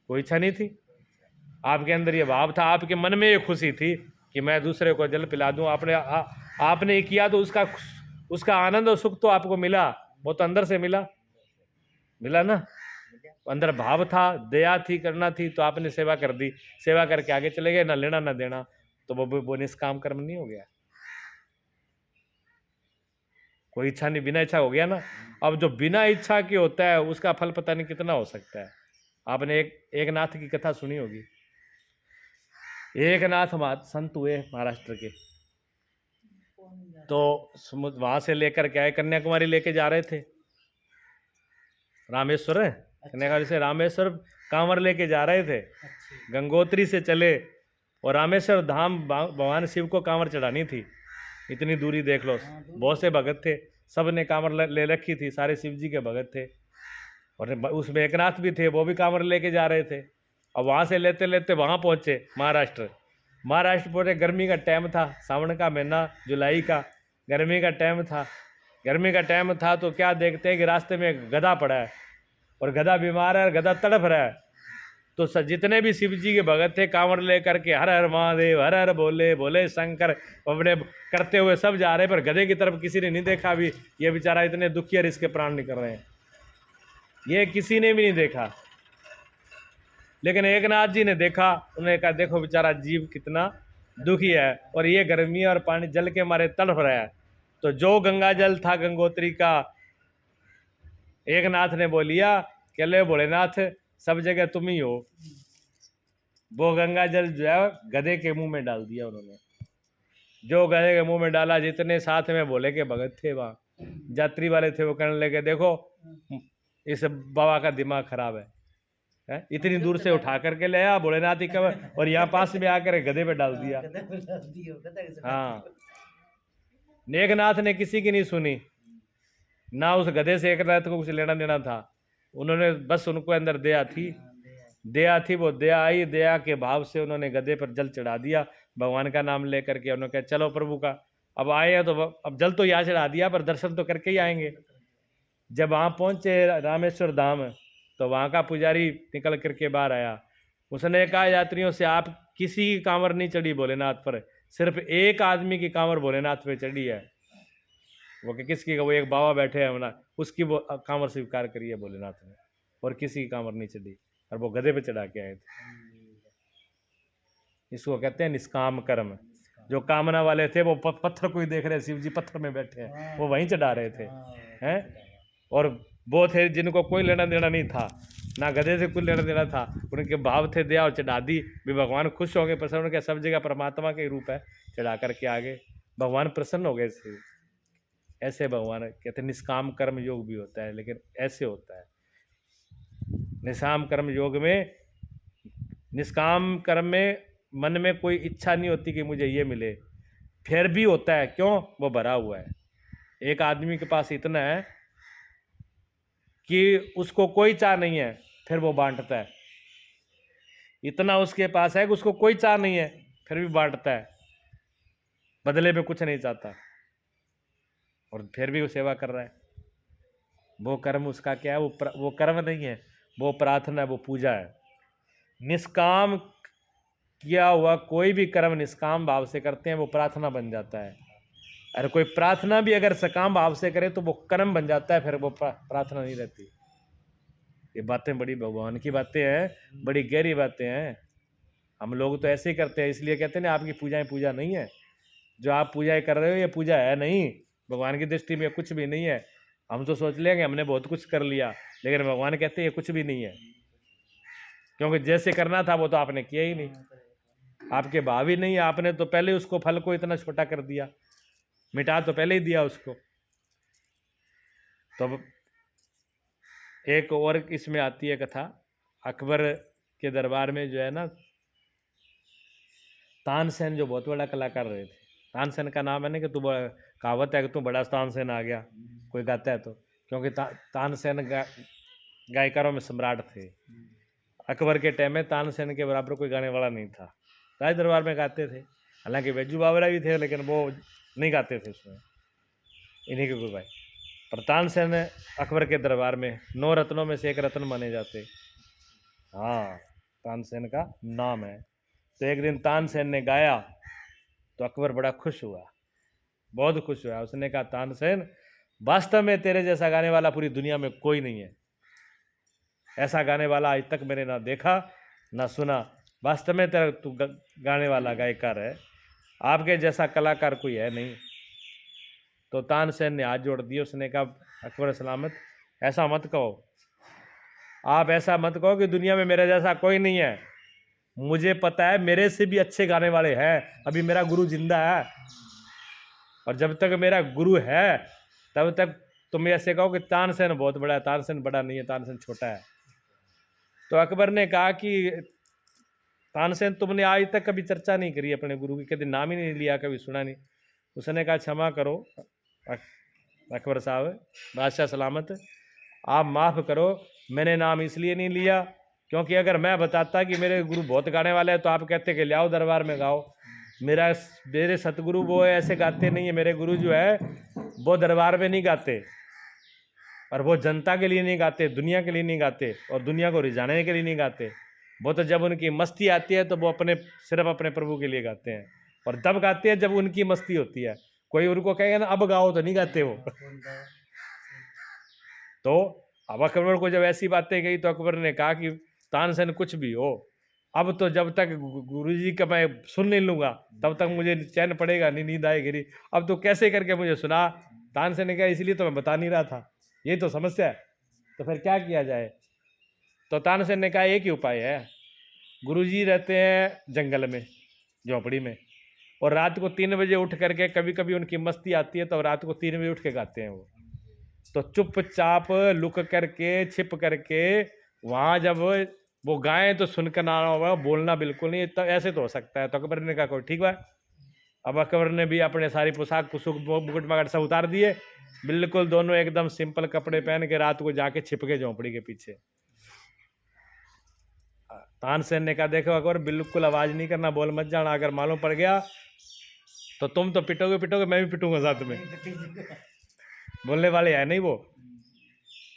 कोई इच्छा नहीं थी, आपके अंदर ये भाव था, आपके मन में ये खुशी थी कि मैं दूसरे को जल पिला दूँ, आपने ये किया तो उसका आनंद और सुख तो आपको मिला, वो तो अंदर से मिला ना, अंदर भाव था, दया थी, करना थी, तो आपने सेवा कर दी, सेवा करके आगे चले गए, ना लेना ना देना, तो वो निष्काम कर्म नहीं हो गया? कोई इच्छा नहीं, बिना इच्छा हो गया ना। अब जो बिना इच्छा की होता है उसका फल पता नहीं कितना हो सकता है। आपने एक नाथ की कथा सुनी होगी, एक नाथ संत हुए महाराष्ट्र के, तो वहां से लेकर के आए, कन्याकुमारी लेके जा रहे थे, रामेश्वर, कन्याकुमारी से रामेश्वर कांवर लेके जा रहे थे, गंगोत्री से चले, और रामेश्वर धाम भगवान शिव को कांवर चढ़ानी थी, इतनी दूरी देख लो, बहुत से भगत थे, सब ने कांवर ले रखी थी, सारे शिव जी के भगत थे, और उसमें एक नाथ भी थे, वो भी कांवर लेके जा रहे थे। अब वहाँ से लेते लेते वहाँ पहुँचे महाराष्ट्र पहुँचे, गर्मी का टाइम था, सावन का महीना, जुलाई का, गर्मी का टाइम था, तो क्या देखते हैं कि रास्ते में गधा पड़ा है, और गधा बीमार है और गधा तड़प रहा है। तो जितने भी शिव जी के भगत थे कांवर लेकर के हर हर महादेव, हर हर बोले बोले शंकर अपने करते हुए सब जा रहे, पर गधे की तरफ किसी ने नहीं देखा। भी ये बेचारा इतने दुखी और इसके प्राण निकल रहे हैं, ये किसी ने भी नहीं देखा। लेकिन एक नाथ जी ने देखा, उन्होंने कहा देखो बेचारा जीव कितना दुखी है, और ये गर्मी और पानी जल के मारे तड़प रहा है। तो जो गंगा जल था गंगोत्री का, एक नाथ ने बोलिया कि ले भोलेनाथ सब जगह तुम ही हो। वो गंगा जल जो है गधे के मुंह में डाल दिया उन्होंने, जो गधे के मुंह में डाला, जितने साथ में भोले के भगत थे, वहाँ यात्री वाले थे, वो कहने लगे देखो इस बाबा का दिमाग खराब है, इतनी दूर से उठा करके ले आया भोलेनाथ का, और यहाँ पास में आकर गधे पे डाल दिया। हाँ, नेकनाथ ने किसी की नहीं सुनी, ना उस गधे से एक नाथ को कुछ लेना देना था, उन्होंने बस उनको अंदर दया थी, वो दया आई, दया के भाव से उन्होंने गधे पर जल चढ़ा दिया, भगवान का नाम लेकर के। उन्होंने कहा चलो प्रभु का, अब आए हैं तो अब जल तो यहाँ चढ़ा दिया, पर दर्शन तो करके ही आएंगे। जब वहाँ पहुँचे रामेश्वर धाम, तो वहाँ का पुजारी निकल करके बाहर आया, उसने कहा यात्रियों से आप किसी की कांवर नहीं चढ़ी भोलेनाथ पर, सिर्फ एक आदमी की कांवर भोलेनाथ पे चढ़ी है। वो कि किसकी, वो एक बाबा बैठे हैं ना, उसकी वो कांवर स्वीकार करी है भोलेनाथ ने, और किसी की कांवर नहीं चढ़ी, और वो गधे पे चढ़ा के आए थे। इसको कहते हैं निष्काम कर्म। जो कामना वाले थे वो पत्थर को ही देख रहे, शिव जी पत्थर में बैठे हैं, वो वहीं चढ़ा रहे थे हैं। और वो थे जिनको कोई लेना देना नहीं था, ना गधे से कोई लेना देना था, उनके भाव थे दिया और चढ़ा दी भी, भगवान खुश हो गए, प्रसन्न हो गए। सब जगह परमात्मा के रूप है, चढ़ा करके आगे भगवान प्रसन्न हो गए से। ऐसे भगवान कहते हैं निष्काम कर्म योग भी होता है, लेकिन ऐसे होता है। निष्काम कर्म योग में, निष्काम कर्म में मन में कोई इच्छा नहीं होती कि मुझे ये मिले, फिर भी होता है, क्यों? वो भरा हुआ है। एक आदमी के पास इतना है कि उसको कोई चाह नहीं है, फिर वो बांटता है। इतना उसके पास है कि उसको कोई चाह नहीं है, फिर भी बांटता है, बदले में कुछ नहीं चाहता, और फिर भी वो सेवा कर रहा है। वो कर्म उसका क्या है? वो कर्म नहीं है, वो प्रार्थना है, वो पूजा है। निष्काम किया हुआ कोई भी कर्म निष्काम भाव से करते हैं, वो प्रार्थना बन जाता है। अरे कोई प्रार्थना भी अगर सकाम भाव से करे तो वो कर्म बन जाता है, फिर वो प्रार्थना नहीं रहती। ये बातें बड़ी भगवान की बातें हैं, बड़ी गहरी बातें हैं। हम लोग तो ऐसे ही करते हैं, इसलिए कहते हैं ना आपकी पूजाएं पूजा नहीं है। जो आप पूजाएं कर रहे हो ये पूजा है नहीं, भगवान की दृष्टि में कुछ भी नहीं है। हम तो सोच लेंगे हमने बहुत कुछ कर लिया, लेकिन भगवान कहते हैं ये कुछ भी नहीं है, क्योंकि जैसे करना था वो तो आपने किया ही नहीं, आपके भाव ही नहीं है। आपने तो पहले उसको फल को इतना छोटा कर दिया, मिटा तो पहले ही दिया उसको। तो एक और इसमें आती है कथा, अकबर के दरबार में जो है ना, तानसेन जो बहुत बड़ा कलाकार रहे थे। तानसेन का नाम है ना कि तू कहावत है कि तू बड़ा तानसेन आ गया, कोई गाता है तो, क्योंकि तानसेन गायकारों में सम्राट थे। अकबर के टाइम में तानसेन के बराबर कोई गाने वाला नहीं था, राज दरबार में गाते थे। हालांकि बैजू बावरा भी थे, लेकिन वो नहीं गाते थे उसमें, इन्हीं के गुरु भाई। पर तानसेन अकबर के दरबार में 9 रत्नों में से एक रत्न माने जाते। हाँ, तानसेन का नाम है। तो एक दिन तानसेन ने गाया तो अकबर बड़ा खुश हुआ, बहुत खुश हुआ। उसने कहा तानसेन, वास्तव में तेरे जैसा गाने वाला पूरी दुनिया में कोई नहीं है। ऐसा गाने वाला आज तक मैंने ना देखा ना सुना। वास्तव में तेरा तू गाने वाला गायकार है, आपके जैसा कलाकार कोई है नहीं। तो तानसेन ने हाथ जोड़ दिए। उसने कहा अकबर सलामत, ऐसा मत कहो, आप ऐसा मत कहो कि दुनिया में मेरे जैसा कोई नहीं है। मुझे पता है मेरे से भी अच्छे गाने वाले हैं, अभी मेरा गुरु जिंदा है, और जब तक मेरा गुरु है तब तक तुम ऐसे कहो कि तानसेन बहुत बड़ा है। तानसेन बड़ा नहीं है, तानसेन छोटा है। तो अकबर ने कहा कि तानसेन, तुमने आज तक कभी चर्चा नहीं करी अपने गुरु की, कभी नाम ही नहीं लिया, कभी सुना नहीं। उसने कहा क्षमा करो अकबर साहब, बादशाह सलामत, आप माफ़ करो, मैंने नाम इसलिए नहीं लिया क्योंकि अगर मैं बताता कि मेरे गुरु बहुत गाने वाले हैं तो आप कहते कि ले आओ दरबार में गाओ। मेरे सतगुरु वो ऐसे गाते नहीं है। मेरे गुरु जो है वो दरबार में नहीं गाते, और वो जनता के लिए नहीं गाते, दुनिया के लिए नहीं गाते, और दुनिया को रिझाने के लिए नहीं गाते। वो तो जब उनकी मस्ती आती है तो वो सिर्फ अपने प्रभु के लिए गाते हैं, और तब गाते हैं जब उनकी मस्ती होती है। कोई उनको कहेगा ना अब गाओ तो नहीं गाते वो। तो अब अकबर को जब ऐसी बातें गई तो अकबर ने कहा कि तानसेन कुछ भी हो, अब तो जब तक गुरुजी का मैं सुन नहीं लूँगा तब तक मुझे चैन पड़ेगा नहीं, नींद आएगी नहीं। अब तो कैसे करके मुझे सुना। तानसेन ने कहा इसलिए तो मैं बता नहीं रहा था, ये तो समस्या है, तो फिर क्या किया जाए। तो तानसेन ने कहा एक ही उपाय है। गुरुजी रहते हैं जंगल में, झोपड़ी में, और रात को 3 बजे उठ करके, कभी कभी उनकी मस्ती आती है तो रात को 3 बजे उठ के गाते हैं वो। तो चुपचाप लुक करके, छिप करके वहाँ जब वो गाएं तो सुनकर ना होगा, बोलना बिल्कुल नहीं। तो ऐसे तो हो सकता है। तो अकबर ने कहा कोई ठीक है। अब अकबर ने भी अपने सारी पोशाक पुसुक मुकुट मगट सब उतार दिए, बिल्कुल दोनों एकदम सिंपल कपड़े पहन के रात को जाके छिप के झोंपड़ी के पीछे। तानसेन ने कहा देखो अकबर, बिल्कुल आवाज नहीं करना, बोल मत जाना, अगर मालूम पड़ गया तो तुम तो पिटोगे, मैं भी पिटूंगा साथ में। बोलने वाले है नहीं वो।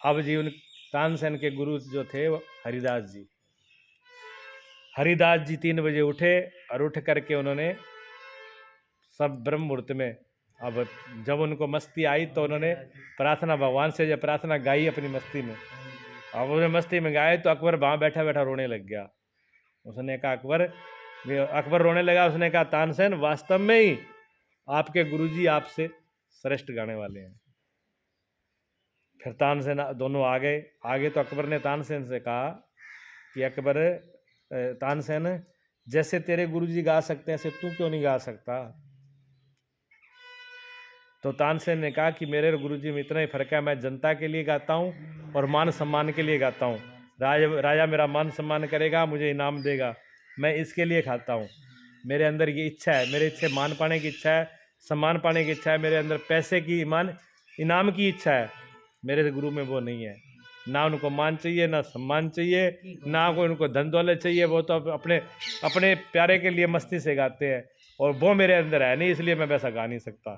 अब जी उन तानसेन के गुरु जो थे वो हरिदास जी। हरिदास जी 3 बजे उठे और उठ करके उन्होंने सब ब्रह्म मुहूर्त में अब जब उनको मस्ती आई तो उन्होंने प्रार्थना भगवान से जब प्रार्थना गाई अपनी मस्ती में, अब उन्हें मस्ती में गाए तो अकबर वहाँ बैठा बैठा रोने लग गया। उसने कहा अकबर रोने लगा। उसने कहा तानसेन, वास्तव में ही आपके गुरुजी आपसे श्रेष्ठ गाने वाले हैं। फिर तानसेन दोनों आगे तो अकबर ने तानसेन से कहा कि अकबर, तानसेन, जैसे तेरे गुरुजी गा सकते हैं ऐसे तू क्यों नहीं गा सकता? तो तानसेन ने कहा कि मेरे गुरुजी में इतना ही फर्क है, मैं जनता के लिए गाता हूँ और मान सम्मान के लिए गाता हूँ। राजा मेरा मान सम्मान करेगा, मुझे इनाम देगा, मैं इसके लिए खाता हूँ। मेरे अंदर ये इच्छा है, मेरे इच्छा मान पाने की इच्छा है, सम्मान पाने की इच्छा है, मेरे अंदर पैसे की इनाम की इच्छा है। मेरे गुरु में वो नहीं है, ना उनको मान चाहिए, ना सम्मान चाहिए, ना कोई उनको धन दौलत चाहिए। वो तो अपने अपने प्यारे के लिए मस्ती से गाते हैं और वो मेरे अंदर है नहीं, इसलिए मैं वैसा गा नहीं सकता।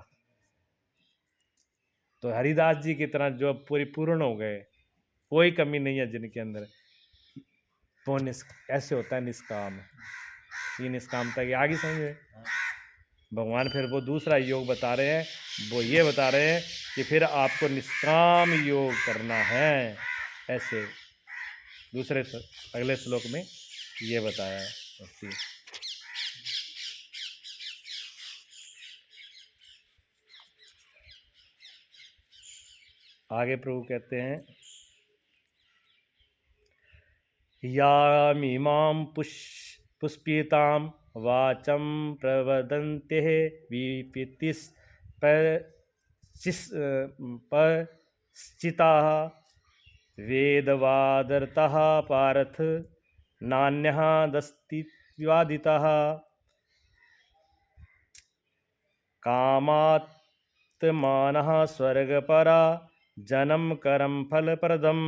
तो हरिदास जी की तरह जो पूर्ण हो गए, कोई कमी नहीं है जिनके अंदर, वो ऐसे होता है निष्काम। ये निष्कामता की आगे समझे भगवान। फिर वो दूसरा योग बता रहे हैं, वो ये बता रहे हैं कि फिर आपको निष्काम योग करना है। ऐसे दूसरे अगले श्लोक में ये बताया है। आगे प्रभु कहते हैं, यामिमां पुष्पितां वाचं प्रवदन्ते विपितिश्चिताः वेदवादरतः पार्थ नान्यः दस्ति विवादितः कामात्मानः स्वर्गपरा जन्म कर्म फलप्रदम्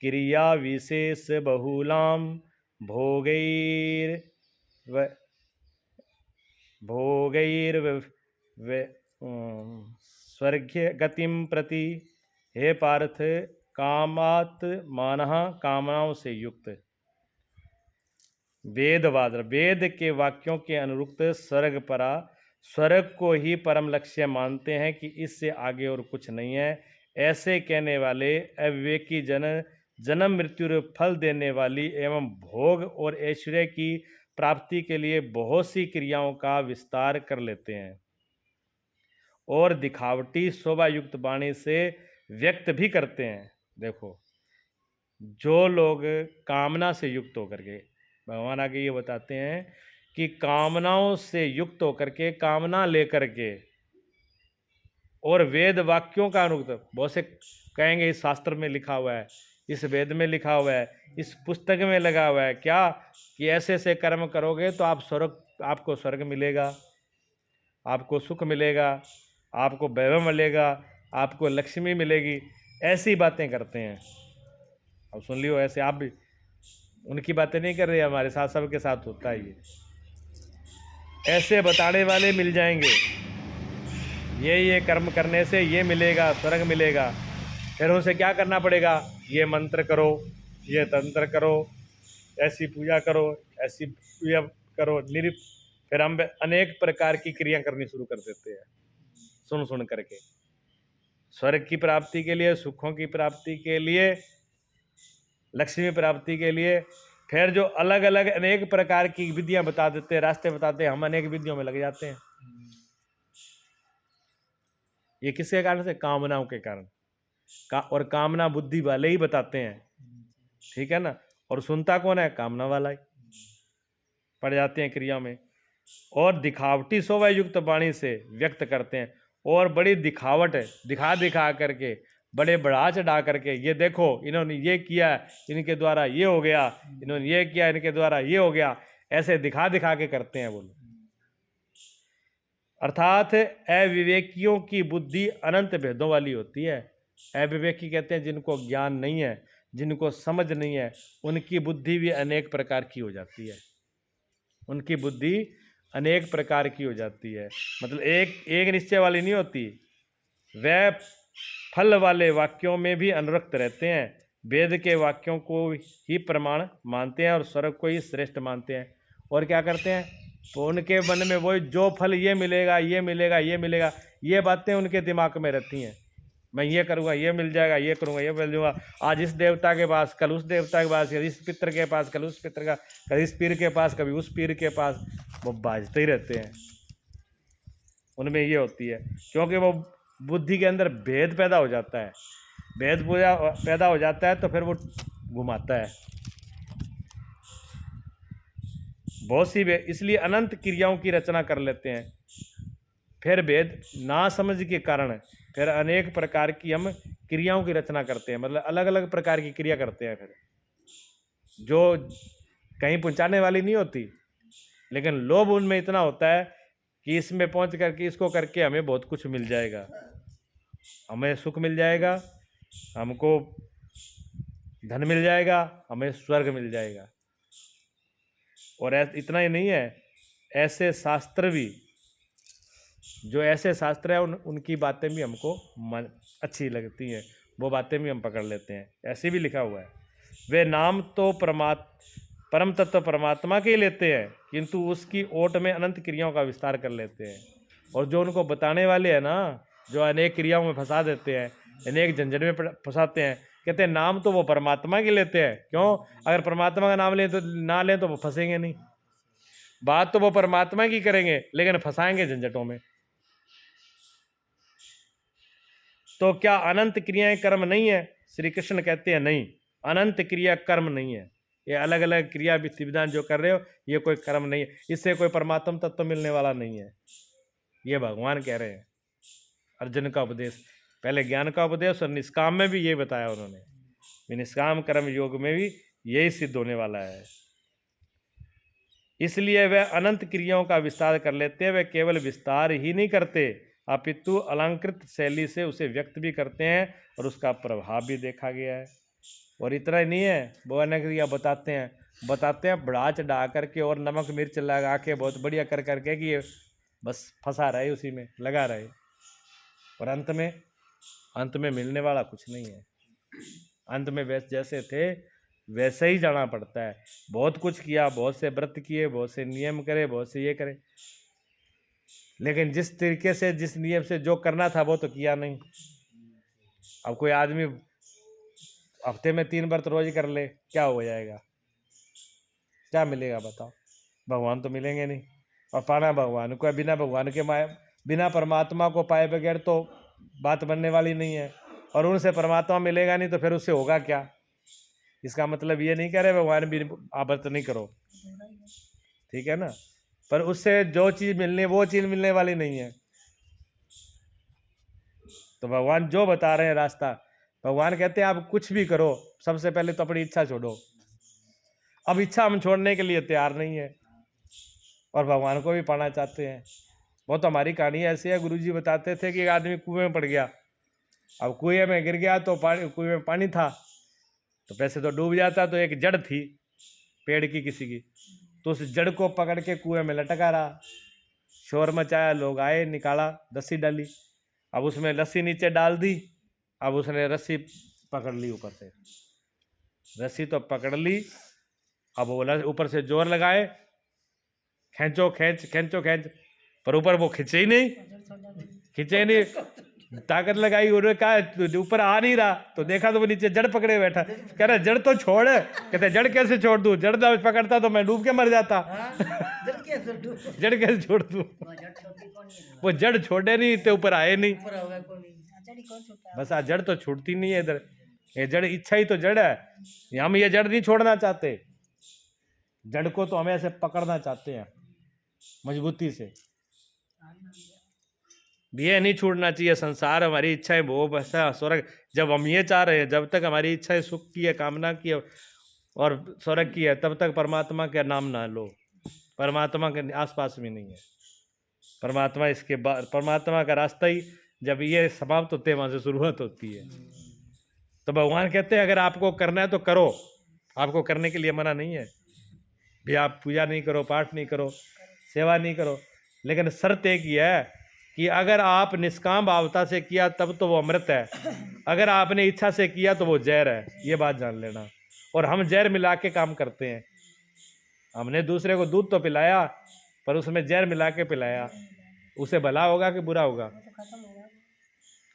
क्रिया विशेष बहुलां भोगैर स्वर्ग गतिम प्रति। हे पार्थ, कामात्मानः कामनाओं से युक्त, वेद के वाक्यों के अनुरुक्त स्वर्गपरा, स्वर्ग को ही परम लक्ष्य मानते हैं कि इससे आगे और कुछ नहीं है। ऐसे कहने वाले अविवेकी जन्म मृत्यु फल देने वाली एवं भोग और ऐश्वर्य की प्राप्ति के लिए बहुत सी क्रियाओं का विस्तार कर लेते हैं और दिखावटी शोभा युक्त वाणी से व्यक्त भी करते हैं। देखो, जो लोग कामना से युक्त होकर के, भगवान आगे ये बताते हैं कि कामनाओं से युक्त होकर के, कामना लेकर के और वेद वाक्यों का अनुक्त, बहुत से कहेंगे इस शास्त्र में लिखा हुआ है, इस वेद में लिखा हुआ है, इस पुस्तक में लगा हुआ है, क्या कि ऐसे ऐसे कर्म करोगे तो आपको स्वर्ग मिलेगा, आपको सुख मिलेगा, आपको वैभव मिलेगा, आपको लक्ष्मी मिलेगी। ऐसी बातें करते हैं। अब सुन लियो, ऐसे आप भी उनकी बातें नहीं कर रहे, हमारे साथ सबके साथ होता है ये। ऐसे बताने वाले मिल जाएंगे, ये कर्म करने से ये मिलेगा, स्वर्ग मिलेगा। फिर उनसे क्या करना पड़ेगा? ये मंत्र करो, ये तंत्र करो, ऐसी पूजा करो, ऐसी पूजा करो, फिर हम अनेक प्रकार की क्रिया करनी शुरू कर देते हैं सुन करके, स्वर्ग की प्राप्ति के लिए, सुखों की प्राप्ति के लिए, लक्ष्मी प्राप्ति के लिए। फिर जो अलग अलग अनेक प्रकार की विधियां बता देते हैं, रास्ते बताते हैं, हम अनेक विधियों में लग जाते हैं। ये किसके कारण से? कामनाओं के कारण। और कामना बुद्धि वाले ही बताते हैं, ठीक है ना। और सुनता कौन है? कामना वाला ही। पड़ जाते हैं क्रिया में और दिखावटी शोभा युक्त वाणी से व्यक्त करते हैं और बड़ी दिखावट है, दिखा करके, बड़े बढ़ा चढ़ा करके, ये देखो इन्होंने ये किया, इनके द्वारा ये हो गया, इन्होंने ये किया, इनके द्वारा ये हो गया, ऐसे दिखा के करते हैं वो लोग। अर्थात अविवेकियों की बुद्धि अनंत भेदों वाली होती है। अविवेकी कहते हैं जिनको ज्ञान नहीं है, जिनको समझ नहीं है, उनकी बुद्धि भी अनेक प्रकार की हो जाती है। उनकी बुद्धि अनेक प्रकार की हो जाती है, मतलब एक निश्चय वाली नहीं होती। वह फल वाले वाक्यों में भी अनुरक्त रहते हैं, वेद के वाक्यों को ही प्रमाण मानते हैं और स्वर्ग को ही श्रेष्ठ मानते हैं। और क्या करते हैं? तो उनके मन में वही जो फल ये मिलेगा, ये मिलेगा, ये मिलेगा, ये बातें उनके दिमाग में रहती हैं। मैं ये करूँगा, ये मिल जाएगा, ये करूँगा, ये मिल जाऊँगा, आज इस देवता के पास, कल उस देवता के पास, इस पितर के पास, कल उस पितर का, कभी इस पीर के पास, कभी उस पीर के पास, वो बाजते ही रहते हैं। उनमें ये होती है, क्योंकि वो बुद्धि के अंदर भेद पैदा हो जाता है। भेद पैदा हो जाता है तो फिर वो घुमाता है बहुत सी इसलिए अनंत क्रियाओं की रचना कर लेते हैं। फिर भेद ना समझ के कारण फिर अनेक प्रकार की हम क्रियाओं की रचना करते हैं, मतलब अलग अलग प्रकार की क्रिया करते हैं, फिर जो कहीं पहुंचाने वाली नहीं होती, लेकिन लोभ उनमें इतना होता है कि इसमें पहुंच करके इसको करके हमें बहुत कुछ मिल जाएगा, हमें सुख मिल जाएगा, हमको धन मिल जाएगा, हमें स्वर्ग मिल जाएगा। और इतना ही नहीं है, ऐसे शास्त्र भी, जो ऐसे शास्त्र है उनकी बातें भी हमको अच्छी लगती हैं, वो बातें भी हम पकड़ लेते हैं। ऐसे भी लिखा हुआ है, वे नाम तो परम तत्व परमात्मा के ही लेते हैं, किंतु उसकी ओट में अनंत क्रियाओं का विस्तार कर लेते हैं। और जो उनको बताने वाले हैं ना, जो अनेक क्रियाओं में फंसा देते हैं, अनेक झंझट में फंसाते हैं, कहते हैं नाम तो वो परमात्मा के लेते हैं। क्यों? अगर परमात्मा का नाम लें तो ना लें तो वो फंसेंगे नहीं, बात तो वो परमात्मा की करेंगे लेकिन फंसाएंगे झंझटों में। तो क्या अनंत क्रियाएं कर्म नहीं है? श्री कृष्ण कहते हैं नहीं, अनंत क्रिया कर्म नहीं है। ये अलग अलग क्रिया विधि विधान जो कर रहे हो ये कोई कर्म नहीं है, इससे कोई परमात्म तत्व मिलने वाला नहीं है, ये भगवान कह रहे हैं। अर्जुन का उपदेश, पहले ज्ञान का उपदेश और निष्काम में भी ये बताया उन्होंने, निष्काम कर्म योग में भी यही सिद्ध होने वाला है। इसलिए वे अनंत क्रियाओं का विस्तार कर लेते हैं। वे केवल विस्तार ही नहीं करते अपितु अलंकृत शैली से उसे व्यक्त भी करते हैं और उसका प्रभाव भी देखा गया है। और इतना ही नहीं है, वो अनेक क्रिया बताते हैं बढ़ा चढ़ा करके और नमक मिर्च लगा के बहुत बढ़िया कर करके कि ये बस फंसा रहे, उसी में लगा रहे, और अंत में मिलने वाला कुछ नहीं है। अंत में जैसे थे वैसे ही जाना पड़ता है। बहुत कुछ किया, बहुत से व्रत किए, बहुत से नियम करे, बहुत से ये करे, लेकिन जिस तरीके से जिस नियम से जो करना था वो तो किया नहीं। अब कोई आदमी हफ्ते में 3 व्रत रोज कर ले, क्या हो जाएगा? क्या मिलेगा बताओ? भगवान तो मिलेंगे नहीं, और पाना भगवान को, बिना भगवान के बिना परमात्मा को पाए बगैर तो बात बनने वाली नहीं है। और उनसे परमात्मा मिलेगा नहीं तो फिर उससे होगा क्या? इसका मतलब ये नहीं कह रहे भगवान भी आप व्रत नहीं करो, ठीक है ना, पर उससे जो चीज मिलनी वो चीज मिलने वाली नहीं है। तो भगवान जो बता रहे हैं रास्ता, भगवान कहते हैं आप कुछ भी करो, सबसे पहले तो अपनी इच्छा छोड़ो। अब इच्छा हम छोड़ने के लिए तैयार नहीं है और भगवान को भी पाना चाहते हैं। वो तो हमारी कहानी ऐसी है, गुरुजी बताते थे कि एक आदमी कुएं में पड़ गया। अब कुएं में गिर गया तो कुएं में पानी था तो वैसे तो डूब जाता, तो एक जड़ थी पेड़ की किसी की, तो उस जड़ को पकड़ के कुएं में लटका रहा, शोर मचाया, लोग आए, निकाला, रस्सी डाली, अब उसमें रस्सी नीचे डाल दी, अब उसने रस्सी पकड़ ली, ऊपर से रस्सी तो पकड़ ली, अब वो ऊपर से जोर लगाए, खींचो खींच, पर ऊपर वो खींचे ही नहीं, ताकत लगाई, उन्होंने कहा ऊपर आ नहीं रहा, तो देखा तो वो नीचे जड़ पकड़े बैठा, कह रहा जड़ तो छोड़, कहते जड़ कैसे छोड़ दूं, जड़ पकड़ता तो मैं डूब के मर जाता, जड़ कैसे छोड़ दूं? वो जड़ छोड़े नहीं तो ऊपर आए नहीं, बस जड़ तो छूटती नहीं है इधर, ये जड़ इच्छा ही तो जड़ है, हम ये जड़ नहीं छोड़ना चाहते, जड़ को तो हमें ऐसे पकड़ना चाहते हैं मजबूती से। ये नहीं छूटना चाहिए संसार, हमारी इच्छाएं वो बस स्वर्ग, जब हम ये चाह रहे हैं, जब तक हमारी इच्छाएं सुख की है, कामना की है और स्वर्ग की है, तब तक परमात्मा का नाम ना लो, परमात्मा के आसपास भी नहीं है। परमात्मा इसके बाद, परमात्मा का रास्ता ही जब ये समाप्त होते हैं वहाँ से शुरुआत होती है। तो भगवान कहते हैं अगर आपको करना है तो करो, आपको करने के लिए मना नहीं है भी आप पूजा नहीं करो, पाठ नहीं करो, सेवा नहीं करो, लेकिन शर्त एक ही है कि अगर आप निष्काम भावता से किया तब तो वो अमृत है, अगर आपने इच्छा से किया तो वो जहर है, ये बात जान लेना। और हम जहर मिला के काम करते हैं, हमने दूसरे को दूध तो पिलाया पर उसमें जहर मिला के पिलाया, उसे भला होगा कि बुरा होगा?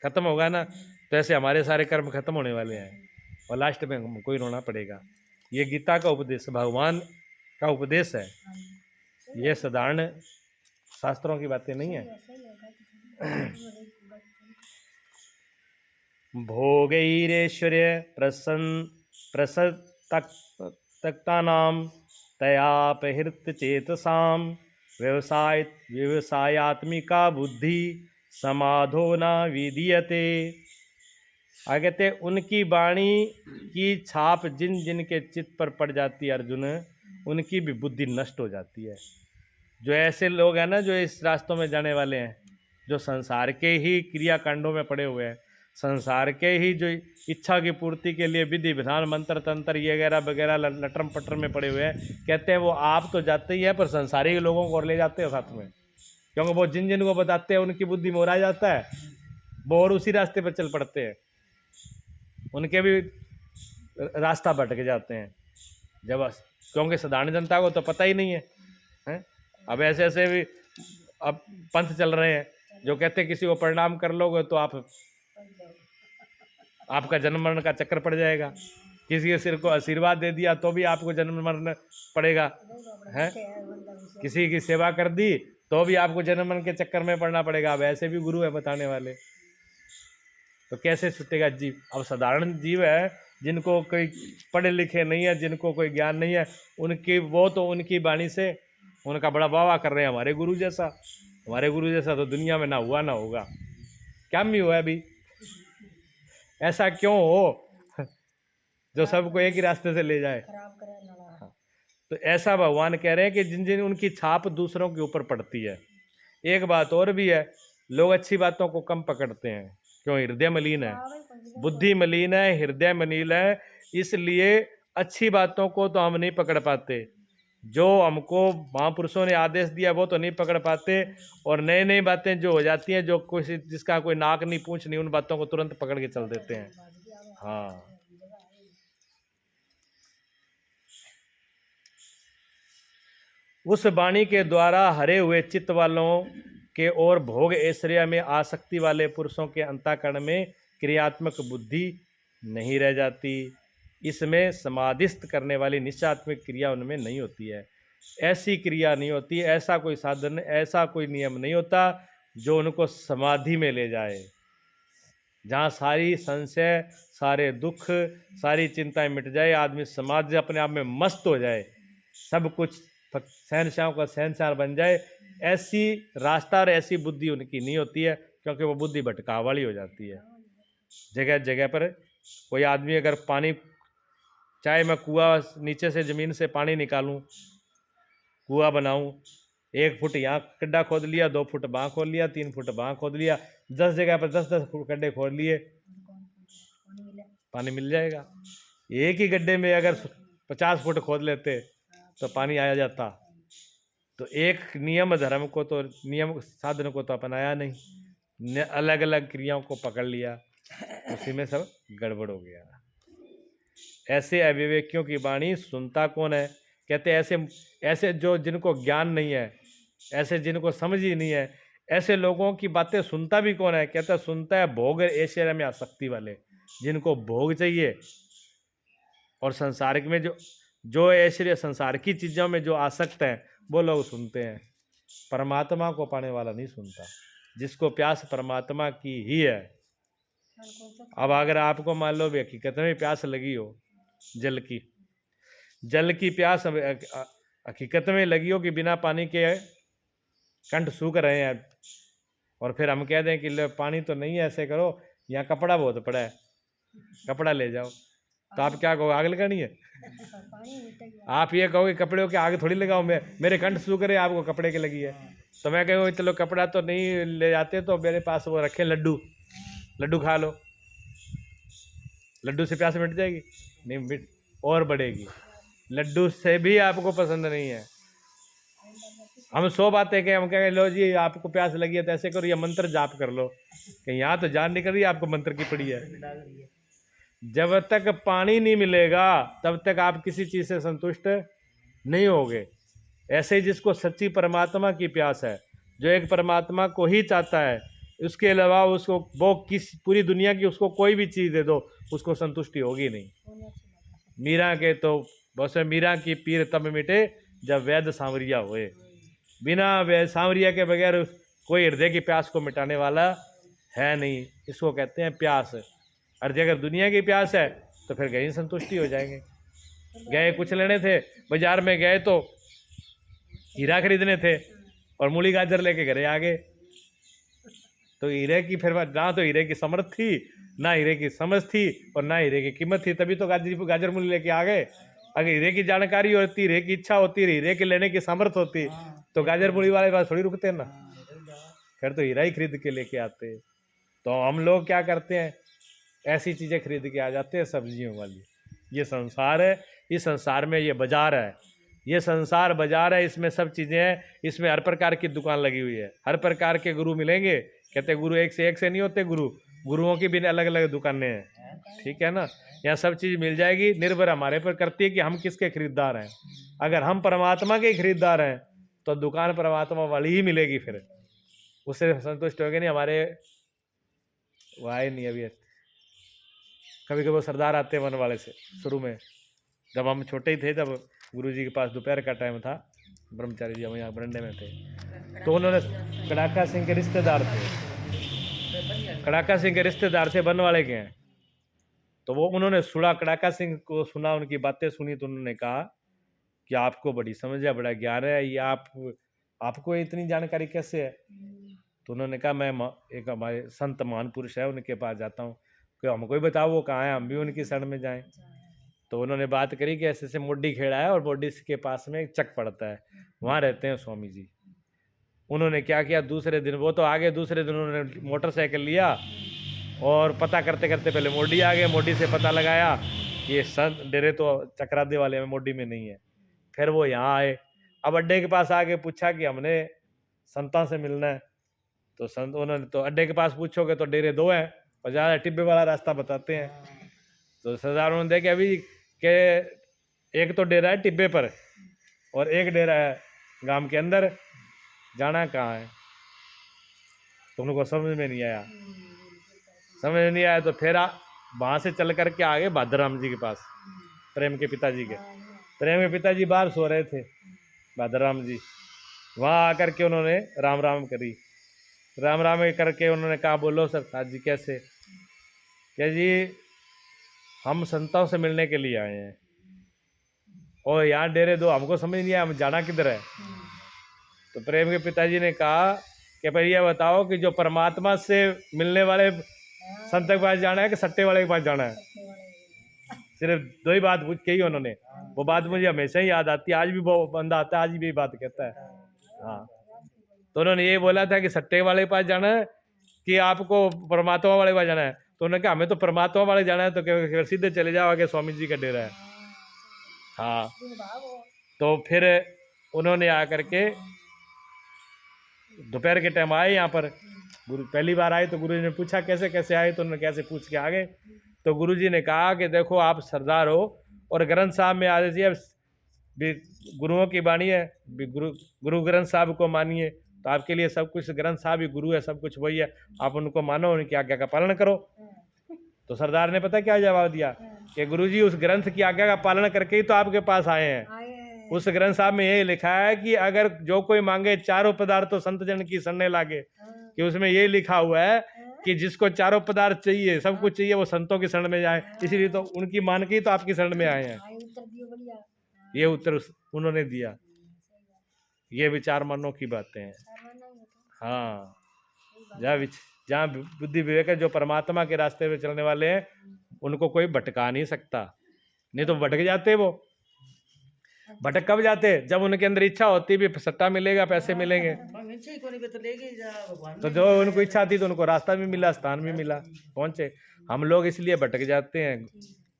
खत्म होगा ना। तो ऐसे हमारे सारे कर्म खत्म होने वाले हैं और लास्ट में हमको ही रोना पड़ेगा। ये गीता का उपदेश, भगवान का उपदेश है, ये साधारण शास्त्रों की बातें नहीं है। भोगैरेश्वर्य प्रसक्तानां तयापहृत चेतसां व्यवसायात्मिका बुद्धि समाधो न विधीयते। आगे कहते उनकी वाणी की छाप जिन जिन के चित्त पर पड़ जाती है अर्जुन, उनकी भी बुद्धि नष्ट हो जाती है। जो ऐसे लोग हैं ना, जो इस रास्तों में जाने वाले हैं, जो संसार के ही क्रियाकांडों में पड़े हुए हैं, संसार के ही जो इच्छा की पूर्ति के लिए विधि विधान मंत्र तंत्र ये वगैरह वगैरह लटरम पटर में पड़े हुए हैं, कहते हैं वो आप तो जाते ही है पर संसारी लोगों को और ले जाते हो साथ में, क्योंकि वो जिन जिन को बताते हैं उनकी बुद्धि मोरा जाता है, वो और उसी रास्ते पर चल पड़ते हैं, उनके भी रास्ता भटक जाते हैं। जब क्योंकि साधारण जनता को तो पता ही नहीं है, हैं? अब ऐसे ऐसे भी अब पंथ चल रहे हैं जो कहते हैं किसी को प्रणाम कर लोगे तो आपका जन्म मरण का चक्कर पड़ जाएगा, किसी के सिर को आशीर्वाद दे दिया तो भी आपको जन्म मरण पड़ेगा, है? किसी की सेवा कर दी तो भी आपको जन्म मरण के चक्कर में पड़ना पड़ेगा। अब ऐसे भी गुरु है बताने वाले, तो कैसे छूटेगा जीव? अब साधारण जीव है जिनको कोई पढ़े लिखे नहीं है, जिनको कोई ज्ञान नहीं है, उनकी वो तो उनकी वाणी से उनका बड़ा वाह कर रहे हैं, हमारे गुरु जैसा, हमारे गुरु जैसा तो दुनिया में ना हुआ ना होगा। क्या भी हुआ अभी? ऐसा क्यों हो जो सबको एक ही रास्ते से ले जाए? हाँ। तो ऐसा भगवान कह रहे हैं कि जिन जिन उनकी छाप दूसरों के ऊपर पड़ती है। एक बात और भी है, लोग अच्छी बातों को कम पकड़ते हैं, क्यों? हृदय मलिन है, बुद्धि मलिन है, हृदय मलिन है, इसलिए अच्छी बातों को तो हम नहीं पकड़ पाते, जो हमको महापुरुषों ने आदेश दिया वो तो नहीं पकड़ पाते, और नई नई बातें जो हो जाती हैं, जो कोई जिसका कोई नाक नहीं पूंछ नहीं, उन बातों को तुरंत पकड़ के चल देते हैं। हाँ, उस वाणी के द्वारा हरे हुए चित्त वालों के और भोग ऐश्वर्य में आसक्ति वाले पुरुषों के अंतःकरण में क्रियात्मक बुद्धि नहीं रह जाती। इसमें समाधिस्थ करने वाली निश्चयात्मक क्रिया उनमें नहीं होती है। ऐसी क्रिया नहीं होती, ऐसा कोई साधन, ऐसा कोई नियम नहीं होता जो उनको समाधि में ले जाए, जहाँ सारी संशय, सारे दुख, सारी चिंताएं मिट जाए, आदमी समाधि अपने आप में मस्त हो जाए, सब कुछ शहनशाहों का शहनशाह बन जाए। ऐसी रास्ता और ऐसी बुद्धि उनकी नहीं होती है, क्योंकि वो बुद्धि भटकाव वाली हो जाती है। जगह जगह पर कोई आदमी अगर पानी, चाहे मैं कुआं नीचे से ज़मीन से पानी निकालूं, कुआं बनाऊं, 1 फुट यहाँ गड्ढा खोद लिया, 2 फुट वहाँ खोद लिया, 3 फुट वहाँ खोद लिया, 10 जगह पर 10-10 गड्ढे खोद लिए, पानी मिल जाएगा। एक ही गड्ढे में अगर 50 फुट खोद लेते तो पानी आया जाता। तो एक नियम धर्म को तो, नियम साधन को तो अपनाया नहीं, अलग अलग क्रियाओं को पकड़ लिया, उसी में सब गड़बड़ हो गया। ऐसे अविवेकियों की वाणी सुनता कौन है? कहते ऐसे जो जिनको ज्ञान नहीं है, ऐसे जिनको समझ ही नहीं है, ऐसे लोगों की बातें सुनता भी कौन है? कहता सुनता है भोग ऐश्वर्य में आसक्ति वाले, जिनको भोग चाहिए और संसार में जो ऐश्वर्य, संसार की चीज़ों में जो आसक्त हैं, वो लोग सुनते हैं। परमात्मा को पाने वाला नहीं सुनता, जिसको प्यास परमात्मा की ही है। अब अगर आपको मान लो भी हकीकत में प्यास लगी हो, जल की प्यास हकीकत में लगी हो कि बिना पानी के कंठ सूख रहे हैं, और फिर हम कह दें कि लो पानी तो नहीं है, ऐसे करो यहाँ कपड़ा बहुत पड़ा है, कपड़ा ले जाओ, तो आप क्या कहोगे? आग लगानी है? आप ये कहोगे कपड़े की आग थोड़ी लगाओ, मेरे कंठ सूख रहे, आपको कपड़े की लगी है। तो मैं कहूँ चलो कपड़ा तो नहीं ले जाते, तो मेरे पास वो रखे लड्डू खा लो, लड्डू से प्यास मिट जाएगी? नहीं, और बढ़ेगी। लड्डू से भी आपको पसंद नहीं है। हम 100 बातें कहें, हम कहेंगे लो जी आपको प्यास लगी है तो ऐसे करो, या मंत्र जाप कर लो, कि यहाँ तो जान निकल रही है, आपको मंत्र की पड़ी है। जब तक पानी नहीं मिलेगा तब तक आप किसी चीज़ से संतुष्ट नहीं होगे। ऐसे ही जिसको सच्ची परमात्मा की प्यास है, जो एक परमात्मा को ही चाहता है, उसके अलावा उसको वो किस पूरी दुनिया की उसको कोई भी चीज़ दे दो उसको संतुष्टि होगी नहीं। मीरा के तो बस मीरा की पीर तब मिटे जब वैद सांवरिया होए। बिना वैद सांवरिया के बगैर कोई हृदय की प्यास को मिटाने वाला है नहीं। इसको कहते हैं प्यास। और अगर दुनिया की प्यास है तो फिर कहीं संतुष्टि हो जाएंगे। गए कुछ लेने थे, बाजार में गए तो हीरा खरीदने थे और मूली गाजर लेके घरे आ गए। तो हीरे की फिर ना तो हीरे की समर्थ थी, ना हीरे की समझ थी और ना हीरे की कीमत थी, तभी तो गाजर मूली लेके आ गए। अगर हीरे की जानकारी होती, हीरे की इच्छा होती, हीरे के लेने की सामर्थ होती तो गाजर मूली वाले पास थोड़ी रुकते ना, फिर तो हीरा ही खरीद के लेके आते। तो हम लोग क्या करते हैं, ऐसी चीज़ें खरीद के आ जाते हैं सब्जियों वाली। ये संसार है, इस संसार में ये बाजार है, ये संसार बाजार है, इसमें सब चीज़ें हैं, इसमें हर प्रकार की दुकान लगी हुई है, हर प्रकार के गुरु मिलेंगे। कहते गुरु एक से नहीं होते, गुरुओं की भी अलग अलग दुकानें हैं, ठीक है ना। यहाँ सब चीज़ मिल जाएगी, निर्भर हमारे पर करती है कि हम किसके खरीदार हैं। अगर हम परमात्मा के खरीदार हैं तो दुकान परमात्मा वाली ही मिलेगी, फिर उससे संतुष्ट होंगे नहीं। हमारे वाह नहीं अभी कभी कभी सरदार आते हैं वन वाले से, शुरू में जब हम छोटे ही थे, जब गुरुजी के पास दोपहर का टाइम था, ब्रह्मचारी जी हम यहाँ बरंडे में थे, तो उन्होंने कड़ाका सिंह के रिश्तेदार थे, कड़ाका सिंह के रिश्तेदार थे, वन वाले के हैं। तो वो उन्होंने सुना, कड़ाका सिंह को सुना, उनकी बातें सुनी, तो उन्होंने कहा कि आपको बड़ी समझ है, बड़ा ज्ञान है, ये आपको इतनी जानकारी कैसे है। तो उन्होंने कहा मैं एक हमारे संत महान पुरुष है उनके पास जाता हूँ, कि हमको ही बताओ वो कहाँ है, हम भी उनकी शरण में जाएं। तो उन्होंने बात करी कि ऐसे ऐसे मोडी खेड़ा है और मोडी के पास में एक चक पड़ता है, वहाँ रहते हैं स्वामी जी। उन्होंने क्या किया, दूसरे दिन वो तो आगे, दूसरे दिन उन्होंने मोटरसाइकिल लिया और पता करते करते पहले मोडी आ गए। मोडी से पता लगाया कि ये संत डेरे तो चक्रादे वाले में, मोडी में नहीं है। फिर वो यहाँ आए, अब अड्डे के पास आके पूछा कि हमने संतां से मिलना है। तो संत उन्होंने तो अड्डे के पास पूछोगे तो डेरे दो हैं और ज़्यादा टिब्बे वाला रास्ता बताते हैं। तो सरदार उन्होंने देखा अभी के एक तो डेरा है टिब्बे पर और एक डेरा है गांव के अंदर, जाना कहाँ है। तो उनको समझ में नहीं आया, तो फिर वहाँ से चल करके आ गए भाद्राम जी के पास, प्रेम के पिताजी के। प्रेम के पिताजी बाहर सो रहे थे, भाद्राम जी वहाँ आकर के उन्होंने राम राम करी। राम राम करके उन्होंने कहा बोलो सरदार जी कैसे। क्या जी हम संतों से मिलने के लिए आए हैं और यहाँ डेरे दो, हमको समझ नहीं आया हम जाना किधर है। तो प्रेम के पिताजी ने कहा कि भाई ये बताओ कि जो परमात्मा से मिलने वाले संत के पास जाना है कि सट्टे वाले के पास जाना है। सिर्फ दो ही बात पूछ के ही उन्होंने, वो बात मुझे हमेशा ही याद आती है, आज भी वो बंदा आता है, आज भी बात कहता है। हाँ, तो उन्होंने ये बोला था कि सट्टे वाले के पास जाना है कि आपको परमात्मा वाले के पास जाना है। तो उन्होंने कहा हमें तो परमात्मा वाले जाना है। तो सीधे चले जाओ, आगे स्वामी जी का डेरा है। हाँ, तो फिर उन्होंने आकर के दोपहर के टाइम आए यहाँ पर। गुरु पहली बार आए तो गुरु जी ने पूछा कैसे कैसे आए, तो उन्होंने कैसे पूछ के आ गए। तो गुरु जी ने कहा कि देखो आप सरदार हो और ग्रंथ साहब में आदेश है, गुरुओं की वाणी है, गुरु ग्रंथ साहब को मानिए, तो आपके लिए सब कुछ ग्रंथ साहब ही गुरु है, सब कुछ वही है, आप उनको मानो, उनकी आज्ञा का पालन करो। तो सरदार ने पता क्या जवाब दिया कि गुरुजी उस ग्रंथ की आज्ञा का पालन करके ही तो आपके पास आए हैं। उस ग्रंथ साहब में ये लिखा है कि अगर जो कोई मांगे चारों पदार्थ तो संत जन की शरण लागे, कि उसमें ये लिखा हुआ है कि जिसको चारों पदार्थ चाहिए, सब कुछ चाहिए, वो संतों की शरण में जाए। इसीलिए तो उनकी मान के ही तो आपकी शरण में आए हैं। ये उत्तर उन्होंने दिया। ये विचार मानो की बातें हैं। हाँ, जहाँ बुद्धि विवेक है, जो परमात्मा के रास्ते में चलने वाले हैं उनको कोई भटका नहीं सकता, नहीं तो भटक जाते। वो भटक कब जाते, जब उनके अंदर इच्छा होती भी सट्टा मिलेगा, पैसे मिलेंगे। तो जो उनको इच्छा थी तो उनको रास्ता भी मिला, स्थान भी मिला, पहुंचे। हम लोग इसलिए भटक जाते हैं,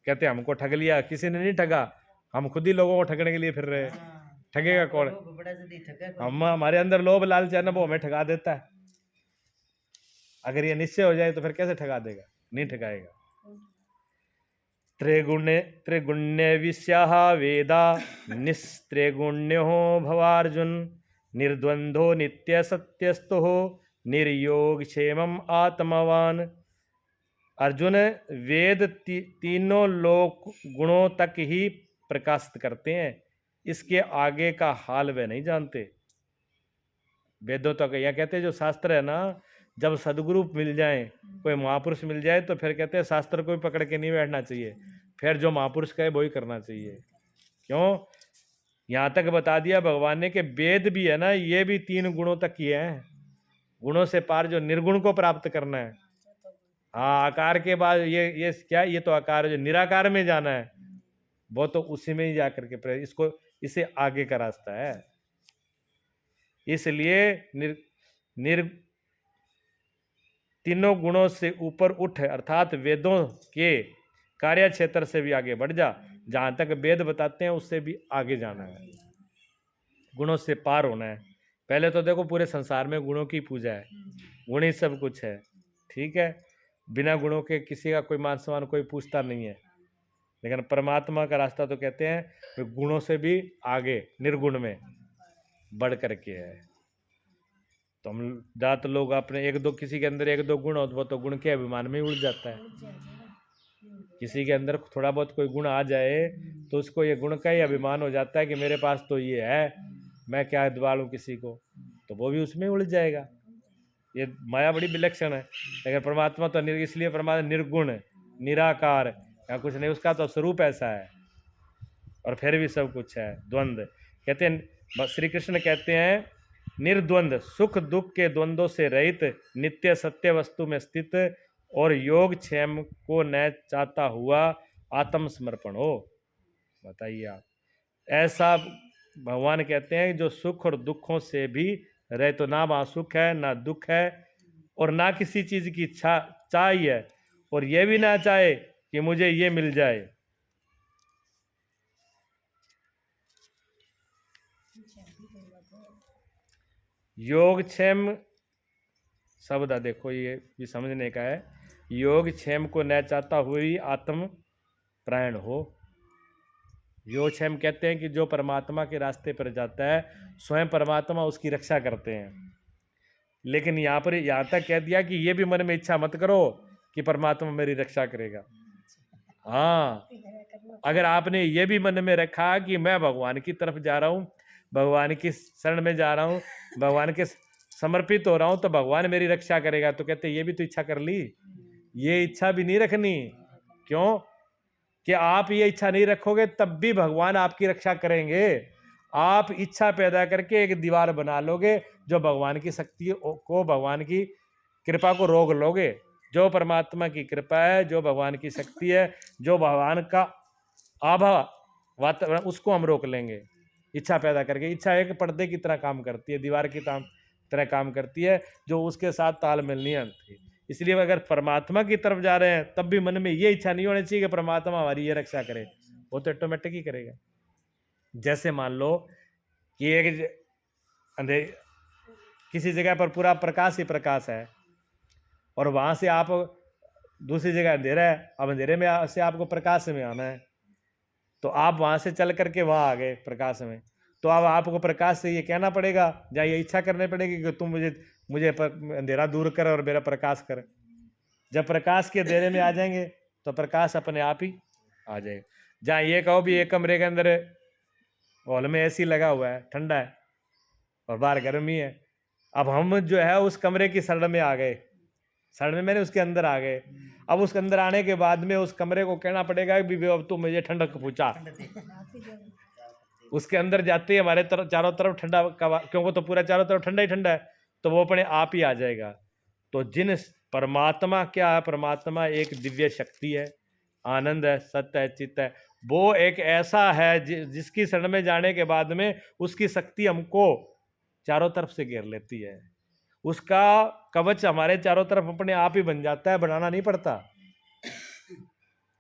कहते हैं हमको ठग लिया। किसी ने नहीं ठगा, हम खुद ही लोगों को ठगने के लिए फिर रहे। ठगेगा कौन? हम, हमारे अंदर लोभ लालच है ना, वो हमें ठगा देता है। अगर ये निश्चय हो जाए तो फिर कैसे ठगा देगा? नहीं ठगाएगा। त्रिगुण्य विषयाः वेदा निस्त्रिगुण्यो भवार्जुन निर्द्वंद्वो नित्य सत्यस्तु निर्योगक्षेमम् आत्मवान। अर्जुन, वेद तीनों लोक गुणों तक ही प्रकाशित करते हैं, इसके आगे का हाल वे नहीं जानते। वेदों तक यह कहते हैं जो शास्त्र है ना, जब सदगुरु मिल जाए, कोई महापुरुष मिल जाए, तो फिर कहते हैं शास्त्र को भी पकड़ के नहीं बैठना चाहिए, फिर जो महापुरुष कहे वही करना चाहिए। क्यों? यहाँ तक बता दिया भगवान ने कि वेद भी है ना, ये भी 3 गुणों तक ही है। गुणों से पार जो निर्गुण को प्राप्त करना है। हाँ, आकार के बाद ये क्या, ये तो आकार है, जो निराकार में जाना है वो तो उसी में ही जाकर के इसको, इसे आगे का रास्ता है। इसलिए तीनों गुणों से ऊपर उठ, अर्थात वेदों के कार्य क्षेत्र से भी आगे बढ़ जा। जहां तक वेद बताते हैं उससे भी आगे जाना है, गुणों से पार होना है। पहले तो देखो पूरे संसार में गुणों की पूजा है, गुण ही सब कुछ है, ठीक है। बिना गुणों के किसी का कोई मान सम्मान कोई पूछता नहीं है। लेकिन परमात्मा का रास्ता तो कहते हैं गुणों से भी आगे निर्गुण में बढ़ करके है। तो हम ज़्यादातर लोग अपने एक दो, किसी के अंदर 1-2 गुण हो वो तो गुण के अभिमान में ही उड़ जाता है। किसी के अंदर थोड़ा बहुत कोई गुण आ जाए तो उसको ये गुण का ही अभिमान हो जाता है कि मेरे पास तो ये है, मैं क्या दिवालूं किसी को, तो वो भी उसमें उड़ जाएगा। ये माया बड़ी विलक्षण है। लेकिन परमात्मा तो इसलिए परमात्मा निर्गुण निराकार या कुछ नहीं, उसका तो स्वरूप ऐसा है, और फिर भी सब कुछ है। द्वंद्व कहते हैं, श्री कृष्ण कहते हैं निर्द्वंद, सुख दुख के द्वंद्वों से रहित, नित्य सत्य वस्तु में स्थित और योग क्षेम को न चाहता हुआ आत्मसमर्पण हो। बताइए आप, ऐसा भगवान कहते हैं जो सुख और दुखों से भी रहे, तो ना वहाँ सुख है ना दुख है, और ना किसी चीज़ की इच्छा चाहिए, और ये भी ना चाहे कि मुझे ये मिल जाए। योगक्षेम शब्द देखो, ये भी समझने का है। योगक्षेम को न चाहता हुए आत्म प्राण हो। योगक्षेम कहते हैं कि जो परमात्मा के रास्ते पर जाता है, स्वयं परमात्मा उसकी रक्षा करते हैं। लेकिन यहाँ पर यहाँ तक कह दिया कि ये भी मन में इच्छा मत करो कि परमात्मा मेरी रक्षा करेगा। हाँ, अगर आपने ये भी मन में रखा कि मैं भगवान की तरफ जा रहा हूँ, भगवान की शरण में जा रहा हूँ, भगवान के समर्पित हो रहा हूँ, तो भगवान मेरी रक्षा करेगा, तो कहते ये भी तो इच्छा कर ली। ये इच्छा भी नहीं रखनी। क्यों? कि आप ये इच्छा नहीं रखोगे तब भी भगवान आपकी रक्षा करेंगे। आप इच्छा पैदा करके एक दीवार बना लोगे, जो भगवान की शक्ति को, भगवान की कृपा को रोक लोगे। जो परमात्मा की कृपा है, जो भगवान की शक्ति है, जो भगवान का आभा वातावरण, उसको हम रोक लेंगे इच्छा पैदा करके। इच्छा एक पर्दे की तरह काम करती है, दीवार की तरह काम करती है, जो उसके साथ तालमेल नहीं आती। इसलिए अगर परमात्मा की तरफ जा रहे हैं तब भी मन में ये इच्छा नहीं होनी चाहिए कि परमात्मा हमारी ये रक्षा करे, वो तो ऑटोमेटिक ही करेगा। जैसे मान लो कि एक किसी जगह पर पूरा प्रकाश ही प्रकाश है, और वहाँ से आप दूसरी जगह अंधेरा है, अब अंधेरे में से आपको प्रकाश में आना है, तो आप वहाँ से चल करके वहाँ आ गए प्रकाश में, तो अब आपको प्रकाश से ये कहना पड़ेगा, या ये इच्छा करनी पड़ेगी कि तुम मुझे अंधेरा दूर कर और मेरा प्रकाश कर। जब प्रकाश के अंधेरे में आ जाएंगे तो प्रकाश अपने आप ही आ जाएगा। जहाँ ये कहो भी एक कमरे के अंदर हॉल में एसी लगा हुआ है, ठंडा है, और बाहर गर्मी है, अब हम जो है उस कमरे की शरण में आ गए, शरण में मैंने उसके अंदर आ गए। अब उसके अंदर आने के बाद में उस कमरे को कहना पड़ेगा कि अब तू मुझे ठंडक पहुँचा। उसके अंदर जाते ही हमारे चारों तरफ ठंडा, क्योंकि तो पूरा चारों तरफ ठंडा ही ठंडा है, तो वो अपने आप ही आ जाएगा। तो जिन परमात्मा क्या है, परमात्मा एक दिव्य शक्ति है, आनंद है, सत्य है, चित्त है। वो एक ऐसा है जिसकी शरण में जाने के बाद में उसकी शक्ति हमको चारों तरफ से घेर लेती है। उसका कवच हमारे चारों तरफ अपने आप ही बन जाता है, बनाना नहीं पड़ता।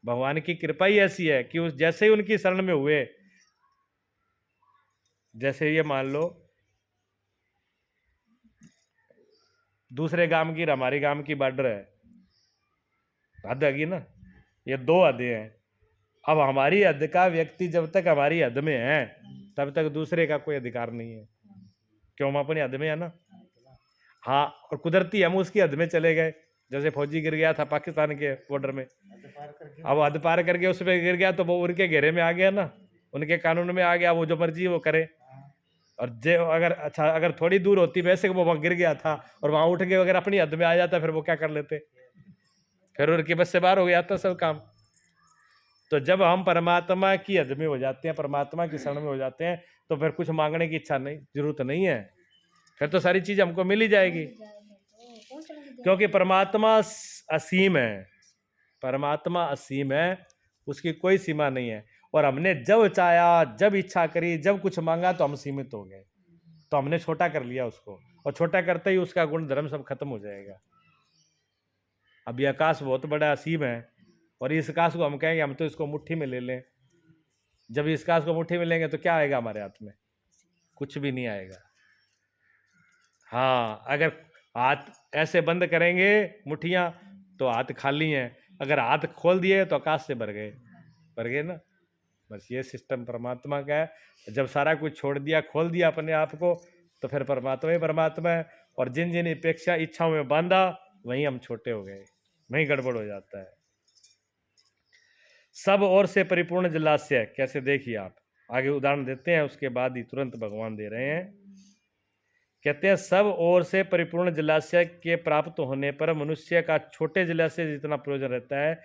भगवान की कृपा ही ऐसी है कि उस जैसे ही उनकी शरण में हुए, जैसे ये मान लो दूसरे गांव की हमारे गांव की बॉर्डर है, हद है ना, ये 2 हदें हैं। अब हमारी हद का व्यक्ति जब तक हमारी हद में है तब तक दूसरे का कोई अधिकार नहीं है, क्यों? हम अपनी हद में है ना। हाँ, और कुदरती हम उसकी हद में चले गए, जैसे फौजी गिर गया था पाकिस्तान के बॉर्डर में, अब हद पार करके उस पर गिर गया तो वो उनके घेरे में आ गया ना, उनके कानून में आ गया, वो जो मर्जी वो करे। और जो अगर अच्छा अगर थोड़ी दूर होती वैसे वो वहां गिर गया था और वहां उठ के अगर अपनी हद में आ जाता फिर वो क्या कर लेते, फिर उनकी बस से बाहर हो गया था सब काम। तो जब हम परमात्मा की हद में हो जाते हैं, परमात्मा की शरण में हो जाते हैं, तो फिर कुछ मांगने की इच्छा नहीं, जरूरत नहीं है, फिर तो सारी चीज हमको मिल ही जाएगी, क्योंकि परमात्मा असीम है, परमात्मा असीम है, उसकी कोई सीमा नहीं है। और हमने जब चाहा, जब इच्छा करी, जब कुछ मांगा तो हम सीमित हो गए, तो हमने छोटा कर लिया उसको, और छोटा करते ही उसका गुण धर्म सब खत्म हो जाएगा। अब ये आकाश बहुत बड़ा असीम है, और इस आकाश को हम कहेंगे हम तो इसको मुट्ठी में ले लें, जब इस आकाश को मुट्ठी में लेंगे तो क्या आएगा हमारे हाथ में? कुछ भी नहीं आएगा। हाँ, अगर हाथ ऐसे बंद करेंगे मुट्ठियां तो हाथ खाली हैं, अगर हाथ खोल दिए तो आकाश से भर गए ना। बस ये सिस्टम परमात्मा का है। जब सारा कुछ छोड़ दिया, खोल दिया अपने आप को, तो फिर परमात्मा ही परमात्मा है। और जिन जिन अपेक्षा इच्छाओं में बांधा वहीं हम छोटे हो गए, वहीं गड़बड़ हो जाता है। सब ओर से परिपूर्ण जलाशय, कैसे देखिए आप, आगे उदाहरण देते हैं, उसके बाद ही तुरंत भगवान दे रहे हैं। कहते हैं सब ओर से परिपूर्ण जलाशय के प्राप्त होने पर मनुष्य का छोटे जलाशय जितना प्रयोजन रहता है,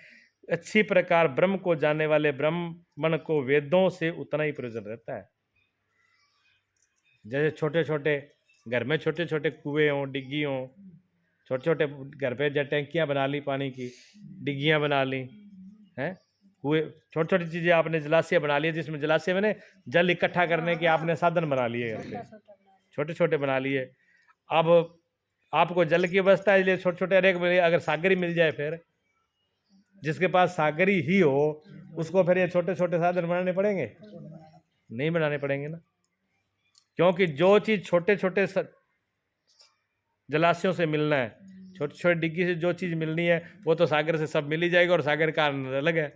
अच्छी प्रकार ब्रह्म को जानने वाले ब्राह्मण को वेदों से उतना ही प्रयोजन रहता है। जैसे छोटे छोटे घर में छोटे छोटे कुएं हों, डिग्गी हों, छोटे छोटे घर पे जो टैंकियां बना ली, पानी की डिग्गियां बना ली हैं, कुएं, छोटी छोटी चीजें आपने जलाशय बना लिए, जिसमें जलाशय में जल इकट्ठा करने के आपने साधन बना लिए, घर पे छोटे छोटे बना लिए। अब आपको जल की व्यवस्था है, इसलिए छोटे छोटे अनेक, अगर सागरी मिल जाए, फिर जिसके पास सागरी ही हो उसको फिर ये छोटे छोटे साधन बनाने पड़ेंगे? नहीं बनाने पड़ेंगे ना, क्योंकि जो चीज छोटे छोटे जलाशयों से मिलना है, छोटी छोटी डिग्गी से जो चीज मिलनी है वो तो सागर से सब मिल ही जाएगा, और सागर का आनंद अलग है,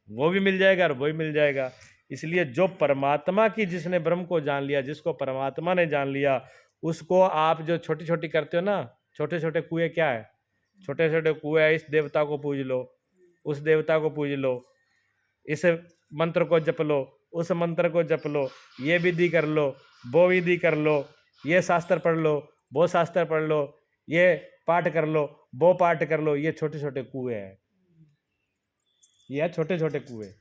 वो भी मिल जाएगा और वो भी मिल जाएगा। इसलिए जो परमात्मा की, जिसने ब्रह्म को जान लिया, जिसको परमात्मा ने जान लिया, उसको आप जो छोटी छोटी करते हो ना, छोटे छोटे कुएं क्या है, छोटे छोटे कुएं, इस देवता को पूज लो, उस देवता को पूज लो, इस मंत्र को जप लो, उस मंत्र को जप लो, ये विधि कर लो, वो विधि कर लो, ये शास्त्र पढ़ लो, वो शास्त्र पढ़ लो, ये पाठ कर लो, वो पाठ कर लो, ये छोटे छोटे कुएं हैं, ये छोटे छोटे कुएं।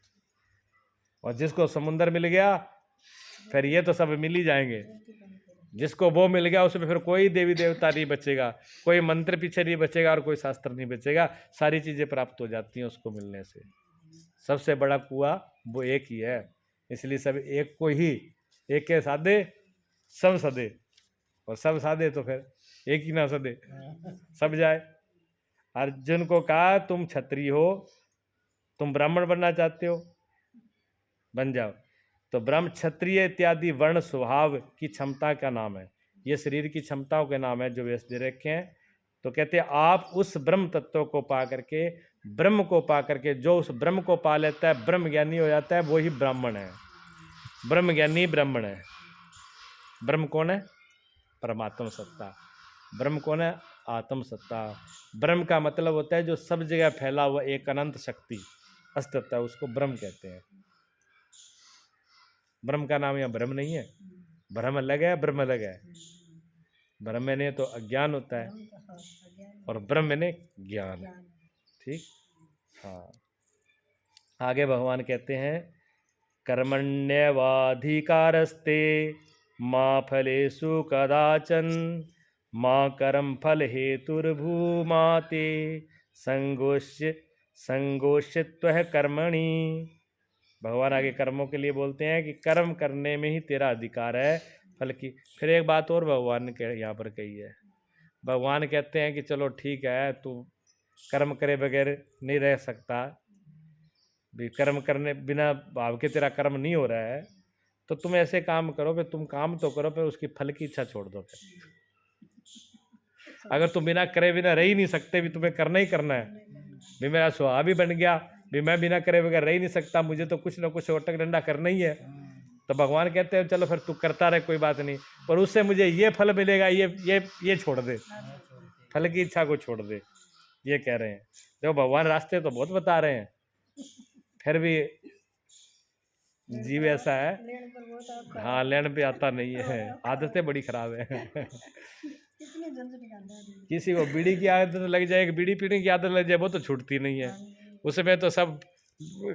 और जिसको समुंदर मिल गया फिर ये तो सब मिल ही जाएंगे, जिसको वो मिल गया उसमें फिर कोई देवी देवता नहीं बचेगा, कोई मंत्र पीछे नहीं बचेगा और कोई शास्त्र नहीं बचेगा, सारी चीजें प्राप्त हो जाती हैं उसको मिलने से। सबसे बड़ा कुआं वो एक ही है, इसलिए सब एक को ही, एक के साधे सब सदे, और सब साधे तो फिर एक ही ना सदे, सब जाए। अर्जुन को कहा तुम क्षत्रिय हो, तुम ब्राह्मण बनना चाहते हो, बन जाओ। तो ब्रह्म क्षत्रिय इत्यादि वर्ण स्वभाव की क्षमता का नाम है, ये शरीर की क्षमताओं के नाम है जो वेद दे रखे हैं। तो कहते हैं आप उस ब्रह्म तत्व को पा करके, ब्रह्म को पा करके, जो उस ब्रह्म को पा लेता है, ब्रह्म ज्ञानी हो जाता है, वो ही ब्राह्मण है, ब्रह्म ज्ञानी ब्राह्मण है। ब्रह्म कौन है? परमात्म सत्ता। ब्रह्म कौन है? आत्म सत्ता। ब्रह्म का मतलब होता है जो सब जगह फैला हुआ एक अनंत शक्ति अस्तित्व है, उसको ब्रह्म कहते हैं। ब्रह्म का नाम यहाँ ब्रह्म नहीं है, ब्रह्म अलग है, ब्रह्म अलग है। ब्रह्म ने तो अज्ञान होता है और ब्रह्म ने ज्ञान, ठीक। हाँ, आगे भगवान कहते हैं कर्मण्यवाधिकारस्ते माँ फलेषु कदाचन माँ कर्म फल हेतुर्भूमाते संगोष्यत्वः कर्मणि। भगवान आगे कर्मों के लिए बोलते हैं कि कर्म करने में ही तेरा अधिकार है, फल की। फिर एक बात और भगवान ने यहाँ पर कही है, भगवान कहते हैं कि चलो ठीक है, तू कर्म करे बगैर नहीं रह सकता, भी कर्म करने बिना भाव के तेरा कर्म नहीं हो रहा है, तो तुम ऐसे काम करो, फिर तुम काम तो करो, फिर उसकी फल की इच्छा छोड़ दो। फिर अगर तुम बिना करे बिना रह ही नहीं सकते, भी तुम्हें करना ही करना है, भी मेरा स्वभाव भी बन गया, भी मैं बिना करे बगैर रह ही नहीं सकता, मुझे तो कुछ ना कुछ ओटक डंडा करना ही है। तो भगवान कहते हैं चलो फिर तू करता रहे, कोई बात नहीं, पर उससे मुझे ये फल मिलेगा, ये छोड़ दे, फल की इच्छा को छोड़ दे, ये कह रहे हैं। देखो भगवान रास्ते तो बहुत बता रहे हैं, फिर भी जीव ऐसा है, हाँ लेन पे आता नहीं है, आदतें बड़ी खराब है। किसी को बीड़ी की आदत लग जाए, बीड़ी पीने की आदत लग जाए, वो तो छूटती नहीं है, उसमें तो सब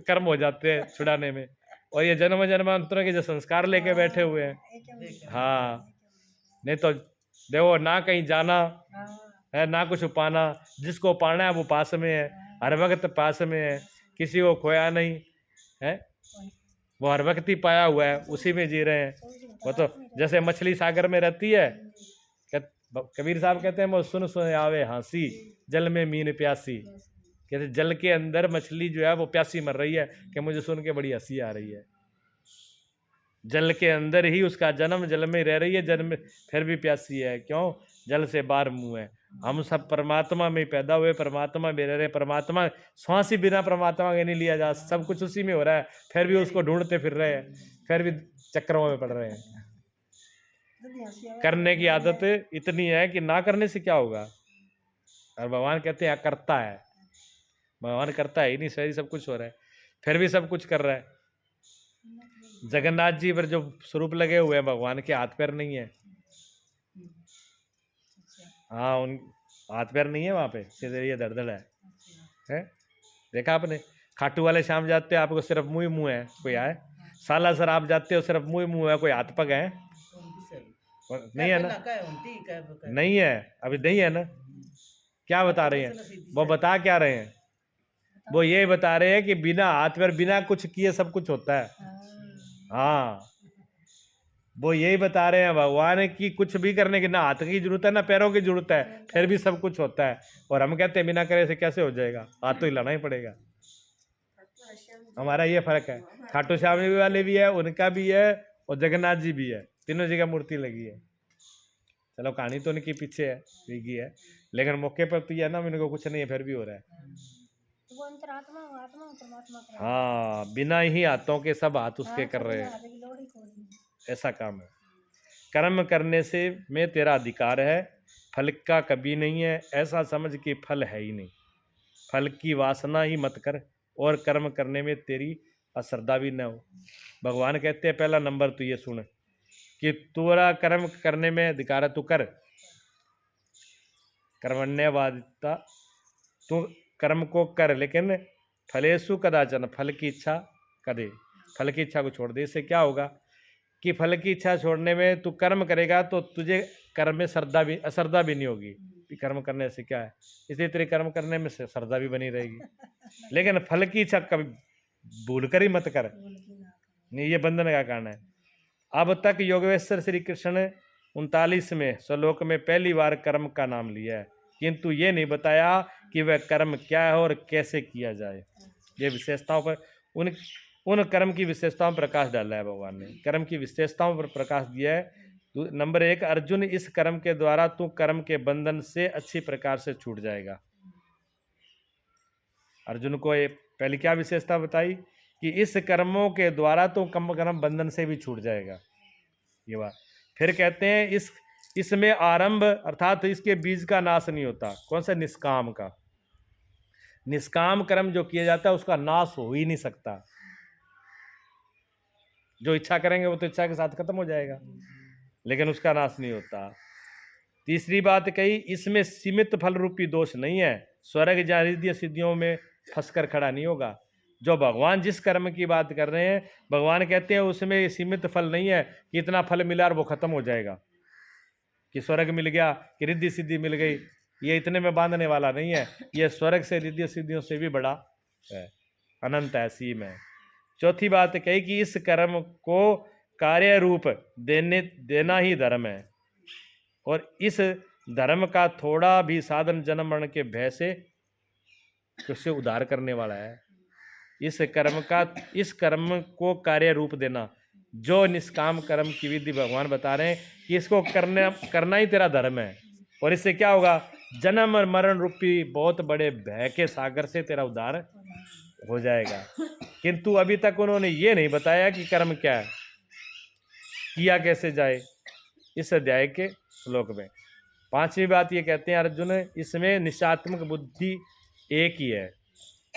कर्म हो जाते हैं छुड़ाने में। और ये जन्म जन्मांतरों के जो संस्कार लेके बैठे हुए हैं, हाँ नहीं तो देखो ना कहीं जाना है ना कुछ पाना, जिसको पाना है वो पास में है, हर वक्त पास में है, किसी को खोया नहीं है, वो हर वक्त ही पाया हुआ है, उसी में जी रहे हैं। वो तो जैसे मछली सागर में रहती है, कबीर साहब कहते हैं वो सुन सुन आवे हंसी, जल में मीन प्यासी, कहते जल के अंदर मछली जो है वो प्यासी मर रही है कि मुझे सुन के बड़ी हंसी आ रही है। जल के अंदर ही उसका जन्म, जल में रह रही है, जल में फिर भी प्यासी है, क्यों? जल से बाहर मुंह है। हम सब परमात्मा में पैदा हुए, परमात्मा में रह रहे, परमात्मा श्वास ही बिना परमात्मा के नहीं लिया जा, सब कुछ उसी में हो रहा है, फिर भी उसको ढूंढते फिर रहे हैं, फिर भी चक्करों में पड़ रहे हैं। करने की आदत इतनी है कि ना करने से क्या होगा, और भगवान कहते हैं करता है, भगवान करता है ही नहीं, सही सब कुछ हो रहा है, फिर भी सब कुछ कर रहा है। जगन्नाथ जी पर जो स्वरूप लगे हुए हैं भगवान के हाथ पैर नहीं है, हाँ उन हाथ पैर नहीं है वहाँ पे, सीधे ये दर्दड़ है? देखा आपने? खाटू वाले शाम जाते हैं, आपको सिर्फ मुंह ही मुंह है, कोई आए? सालासर आप जाते हो, सिर्फ मुंह ही मुंह है, कोई हाथ पग है? नहीं है ना, नहीं है, अभी नहीं है ना। क्या बता रहे हैं वो, बता क्या रहे हैं वो? ये बता रहे हैं कि बिना हाथ पैर, बिना कुछ किए सब कुछ होता है। हाँ वो यही बता रहे हैं भगवान की कुछ भी करने की ना हाथ की जरूरत है ना पैरों की जरूरत है, फिर भी सब कुछ होता है। और हम कहते हैं बिना करे से कैसे हो जाएगा, हाथ तो हिलाना ही पड़ेगा। हमारा ये फर्क है, खाटू श्याम वाले भी है, उनका भी है, और जगन्नाथ जी भी है, तीनों जगह मूर्ति लगी है। चलो कहानी तो उनके पीछे है, लगी है, लेकिन मौके पर तो है ना, इनको कुछ नहीं है, फिर भी हो रहा है। हाँ बिना ही हाथों के सब हाथ उसके कर रहे हैं, ऐसा काम है। कर्म करने से में तेरा अधिकार है, फल का कभी नहीं है, ऐसा समझ कि फल है ही नहीं, फल की वासना ही मत कर, और कर्म करने में तेरी अश्रद्धा भी न हो। भगवान कहते हैं पहला नंबर तो ये सुन कि तेरा कर्म करने में अधिकार है, तू कर, कर्मण्यवादिता, तू कर्म को कर, लेकिन फलेषु कदाचन, फल की इच्छा करे, फल की इच्छा को छोड़ दे। इससे क्या होगा कि फल की इच्छा छोड़ने में तू कर्म करेगा तो तुझे कर्म में श्रद्धा भी, अश्रद्धा भी नहीं होगी कि कर्म करने से क्या है, इसलिए तेरे कर्म करने में श्रद्धा भी बनी रहेगी। लेकिन फल की इच्छा कभी भूल कर ही मत कर, नहीं ये बंधन का कारण है। अब तक योगेश्वर श्री कृष्ण ने 39वें श्लोक में पहली बार कर्म का नाम लिया है, किंतु ये नहीं बताया कि वह कर्म क्या है और कैसे किया जाए। ये विशेषताओं पर उन कर्म की विशेषताओं पर प्रकाश डाला है भगवान ने, कर्म की विशेषताओं पर प्रकाश दिया है। नंबर 1, अर्जुन इस कर्म के द्वारा तू कर्म के बंधन से अच्छी प्रकार से छूट जाएगा। अर्जुन को ये पहले क्या विशेषता बताई कि इस कर्मों के द्वारा तो कर्म बंधन से भी छूट जाएगा, ये बात। फिर कहते हैं इसमें आरंभ अर्थात इसके बीज का नाश नहीं होता। कौन सा? निष्काम का। निष्काम कर्म जो किया जाता है उसका नाश हो ही नहीं सकता। जो इच्छा करेंगे वो तो इच्छा के साथ खत्म हो जाएगा, लेकिन उसका नाश नहीं होता। तीसरी बात कही, इसमें सीमित फल रूपी दोष नहीं है, स्वर्ग या रिद्धि सिद्धियों में फंसकर खड़ा नहीं होगा। जो भगवान जिस कर्म की बात कर रहे हैं, भगवान कहते हैं उसमें सीमित फल नहीं है कि इतना फल मिला और वो खत्म हो जाएगा, कि स्वर्ग मिल गया कि रिद्धि सिद्धि मिल गई, ये इतने में बांधने वाला नहीं है। ये स्वर्ग से रिद्धि सिद्धियों से भी बड़ा है, अनंत है, सीम है। चौथी बात कही कि इस कर्म को कार्य रूप देना ही धर्म है, और इस धर्म का थोड़ा भी साधन जन्म मरण के भय से उससे उद्धार करने वाला है। इस कर्म को कार्य रूप देना, जो निष्काम कर्म की विधि भगवान बता रहे हैं कि इसको करना ही तेरा धर्म है, और इससे क्या होगा, जन्म और मरण रूपी बहुत बड़े भय के सागर से तेरा उद्धार हो जाएगा। किंतु अभी तक उन्होंने ये नहीं बताया कि कर्म क्या है, किया कैसे जाए। इस अध्याय के श्लोक में 5वीं बात ये कहते हैं अर्जुन, इसमें निश्चयात्मक बुद्धि एक ही है।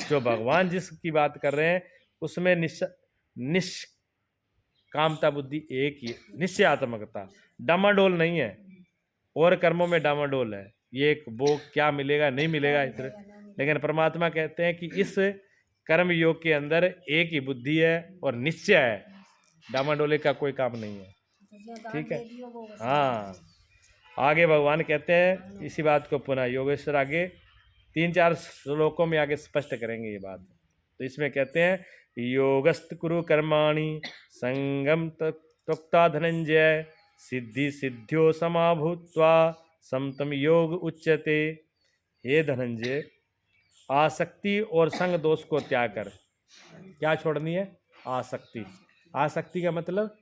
जो भगवान जिसकी बात कर रहे हैं उसमें निष्कामता बुद्धि एक ही, निश्चयात्मकता, डामाडोल नहीं है। और कर्मों में डामाडोल है, ये एक वो क्या मिलेगा नहीं मिलेगा इस तरह। लेकिन परमात्मा कहते हैं कि इस कर्म योग के अंदर एक ही बुद्धि है और निश्चय है, डामाडोले का कोई काम नहीं है। ठीक है। हाँ, आगे भगवान कहते हैं इसी बात को पुनः योगेश्वर आगे 3-4 श्लोकों में आगे स्पष्ट करेंगे ये बात। तो इसमें कहते हैं योगस्त कुरु कर्माणि संगम त्वक्ता धनंजय सिद्धि सिद्ध्यो समाभूत्वा समतम योग उच्यते। हे धनंजय, आसक्ति और संग दोष को त्याग कर। क्या छोड़नी है? आसक्ति। आसक्ति का मतलब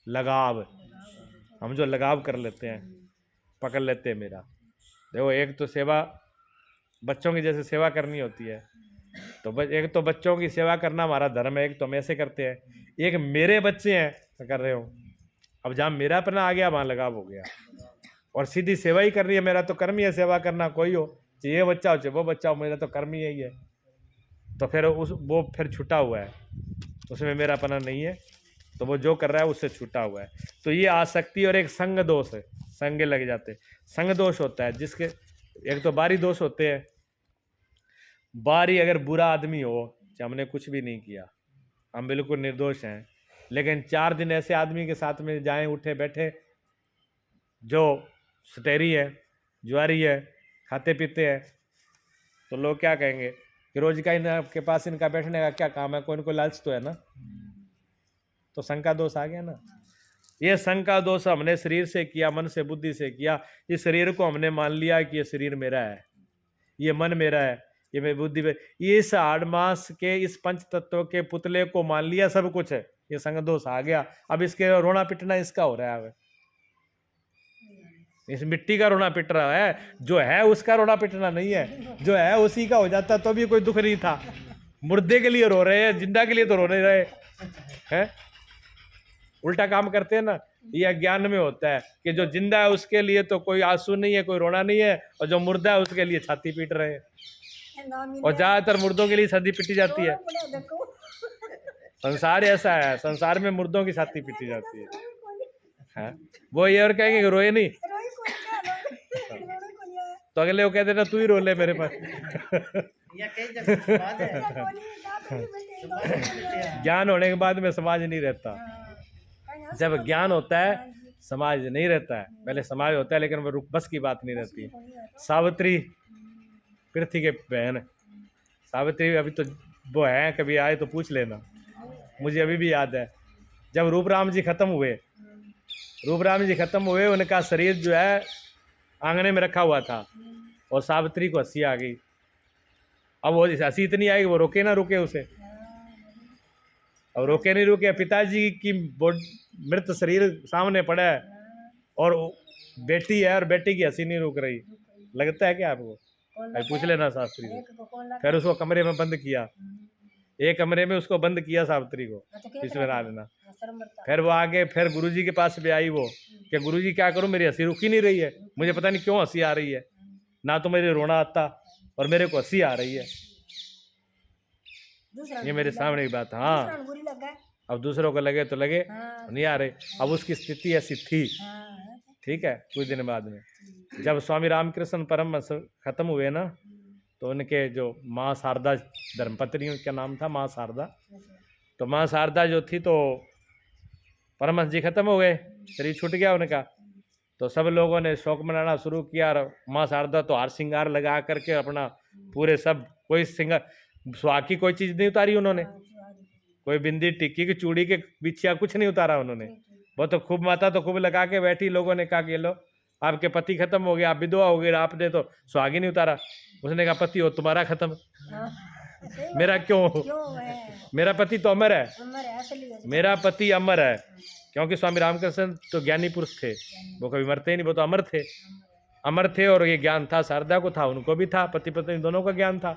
लगाव। हम जो लगाव कर लेते हैं, पकड़ लेते हैं मेरा। देखो, एक तो सेवा बच्चों की जैसे सेवा करनी होती है, तो एक तो बच्चों की सेवा करना हमारा धर्म है, एक तो हम ऐसे करते हैं। एक मेरे बच्चे हैं मैं कर रहे हूँ, अब जहाँ मेरा अपना आ गया वहाँ लगाव हो गया। और सीधी सेवा ही कर रही है, मेरा तो कर्म ही है सेवा करना, कोई हो चाहे ये बच्चा हो चाहे वो बच्चा हो, मेरा तो कर्म ही यही है। तो फिर वो फिर छुटा हुआ है, उसमें मेरा अपना नहीं है, तो वो जो कर रहा है उससे छूटा हुआ है। तो ये आसक्ति और एक संग दोष है, संगे लग जाते। संग दोष होता है जिसके, एक तो बारी दोष होते हैं। बारी अगर बुरा आदमी हो, हमने कुछ भी नहीं किया, हम बिल्कुल निर्दोष हैं, लेकिन 4 दिन ऐसे आदमी के साथ में जाएं उठे बैठे जो सटेरी है, जुआरी है, खाते पीते हैं, तो लोग क्या कहेंगे कि रोज का इनके पास इनका बैठने का क्या काम है, कोई इनको लालच तो है ना। तो संग का दोष आ गया ना। ये संग का दोष हमने शरीर से किया, मन से, बुद्धि से किया। इस शरीर को हमने मान लिया कि ये शरीर मेरा है, ये मन मेरा है, ये मेरी बुद्धि में, इस हाड़ मास के इस पंच तत्व के पुतले को मान लिया सब कुछ है। ये संग दोष आ गया। अब इसके रोना पिटना इसका हो रहा है, इस मिट्टी का रोना पिट रहा है, जो है उसका रोना पिटना नहीं है। जो है उसी का हो जाता तो भी कोई दुख नहीं था। मुर्दे के लिए रो रहे हैं, जिंदा के लिए तो रो नहीं रहे हैं। उल्टा काम करते हैं ना। ये अज्ञान में होता है कि जो जिंदा है उसके लिए तो कोई आंसू नहीं है, कोई रोना नहीं है, और जो मुर्दा है उसके लिए छाती पीट रहे हैं। और ज्यादातर मुर्दों के लिए छाती पीटी जाती है। संसार ऐसा है, संसार में मुर्दों की छाती पीटी जाती है। वो ये और कहेंगे कि रोए नहीं, तो अगले वो कहते ना तू ही रो ले मेरे पास। ज्ञान होने के बाद में समाज नहीं रहता। जब ज्ञान होता है समाज नहीं रहता है। पहले समाज होता है लेकिन वो बस की बात नहीं रहती। सावित्री पृथ्वी के बहन, सावित्री अभी तो वो है, कभी आए तो पूछ लेना। मुझे अभी भी याद है जब रूपराम जी खत्म हुए, उनका शरीर जो है आंगने में रखा हुआ था और सावित्री को हंसी आ गई। अब वो हंसी इतनी आई वो रोके ना रुके उसे, और रोके नहीं रुके। पिताजी की मृत शरीर सामने पड़ा है और बेटी है और बेटी की हंसी नहीं रुक रही। लगता है क्या आपको? पूछ लेना शास्त्री से। फिर उसको कमरे में बंद किया, एक कमरे में उसको बंद किया सावित्री को, इसमें ना लेना। फिर वो आगे फिर गुरुजी के पास भी आई वो कि गुरुजी क्या करूं, मेरी हंसी रुक ही नहीं रही है, मुझे पता नहीं क्यों हंसी आ रही है, ना तो मेरे रोना आता और मेरे को हंसी आ रही है। ये मेरे सामने की बात। हाँ, अब दूसरों को लगे तो लगे, नहीं आ रहे। अब उसकी स्थिति ऐसी थी। ठीक है। कुछ दिन बाद में जब स्वामी रामकृष्ण परमहंस खत्म हुए ना, तो उनके जो माँ शारदा धर्मपत्नी का नाम था माँ शारदा, तो माँ शारदा जो थी, तो परमहंस जी खत्म हो गए, शरीर छूट गया उनका। तो सब लोगों ने शोक मनाना शुरू किया। माँ शारदा तो हार श्रृंगार लगा करके अपना पूरे सब, कोई श्रृंगार सुहाग की कोई चीज़ नहीं उतारी उन्होंने, कोई बिंदी टिक्की की चूड़ी के बिछिया कुछ नहीं उतारा उन्होंने। वो तो खूब माता तो खूब लगा के बैठी। लोगों ने कहा कि लो आपके पति खत्म हो गए, आप विधवा हो गए, आपने तो सुहाग ही नहीं उतारा। उसने कहा पति हो तुम्हारा खत्म, मेरा क्यों? मेरा पति तो अमर है, मेरा पति अमर है। क्योंकि स्वामी रामकृष्ण तो ज्ञानी पुरुष थे, वो कभी मरते ही नहीं, वो तो अमर थे, अमर थे। और ये ज्ञान था, शारदा को था, उनको भी था, पति पत्नी दोनों का ज्ञान था।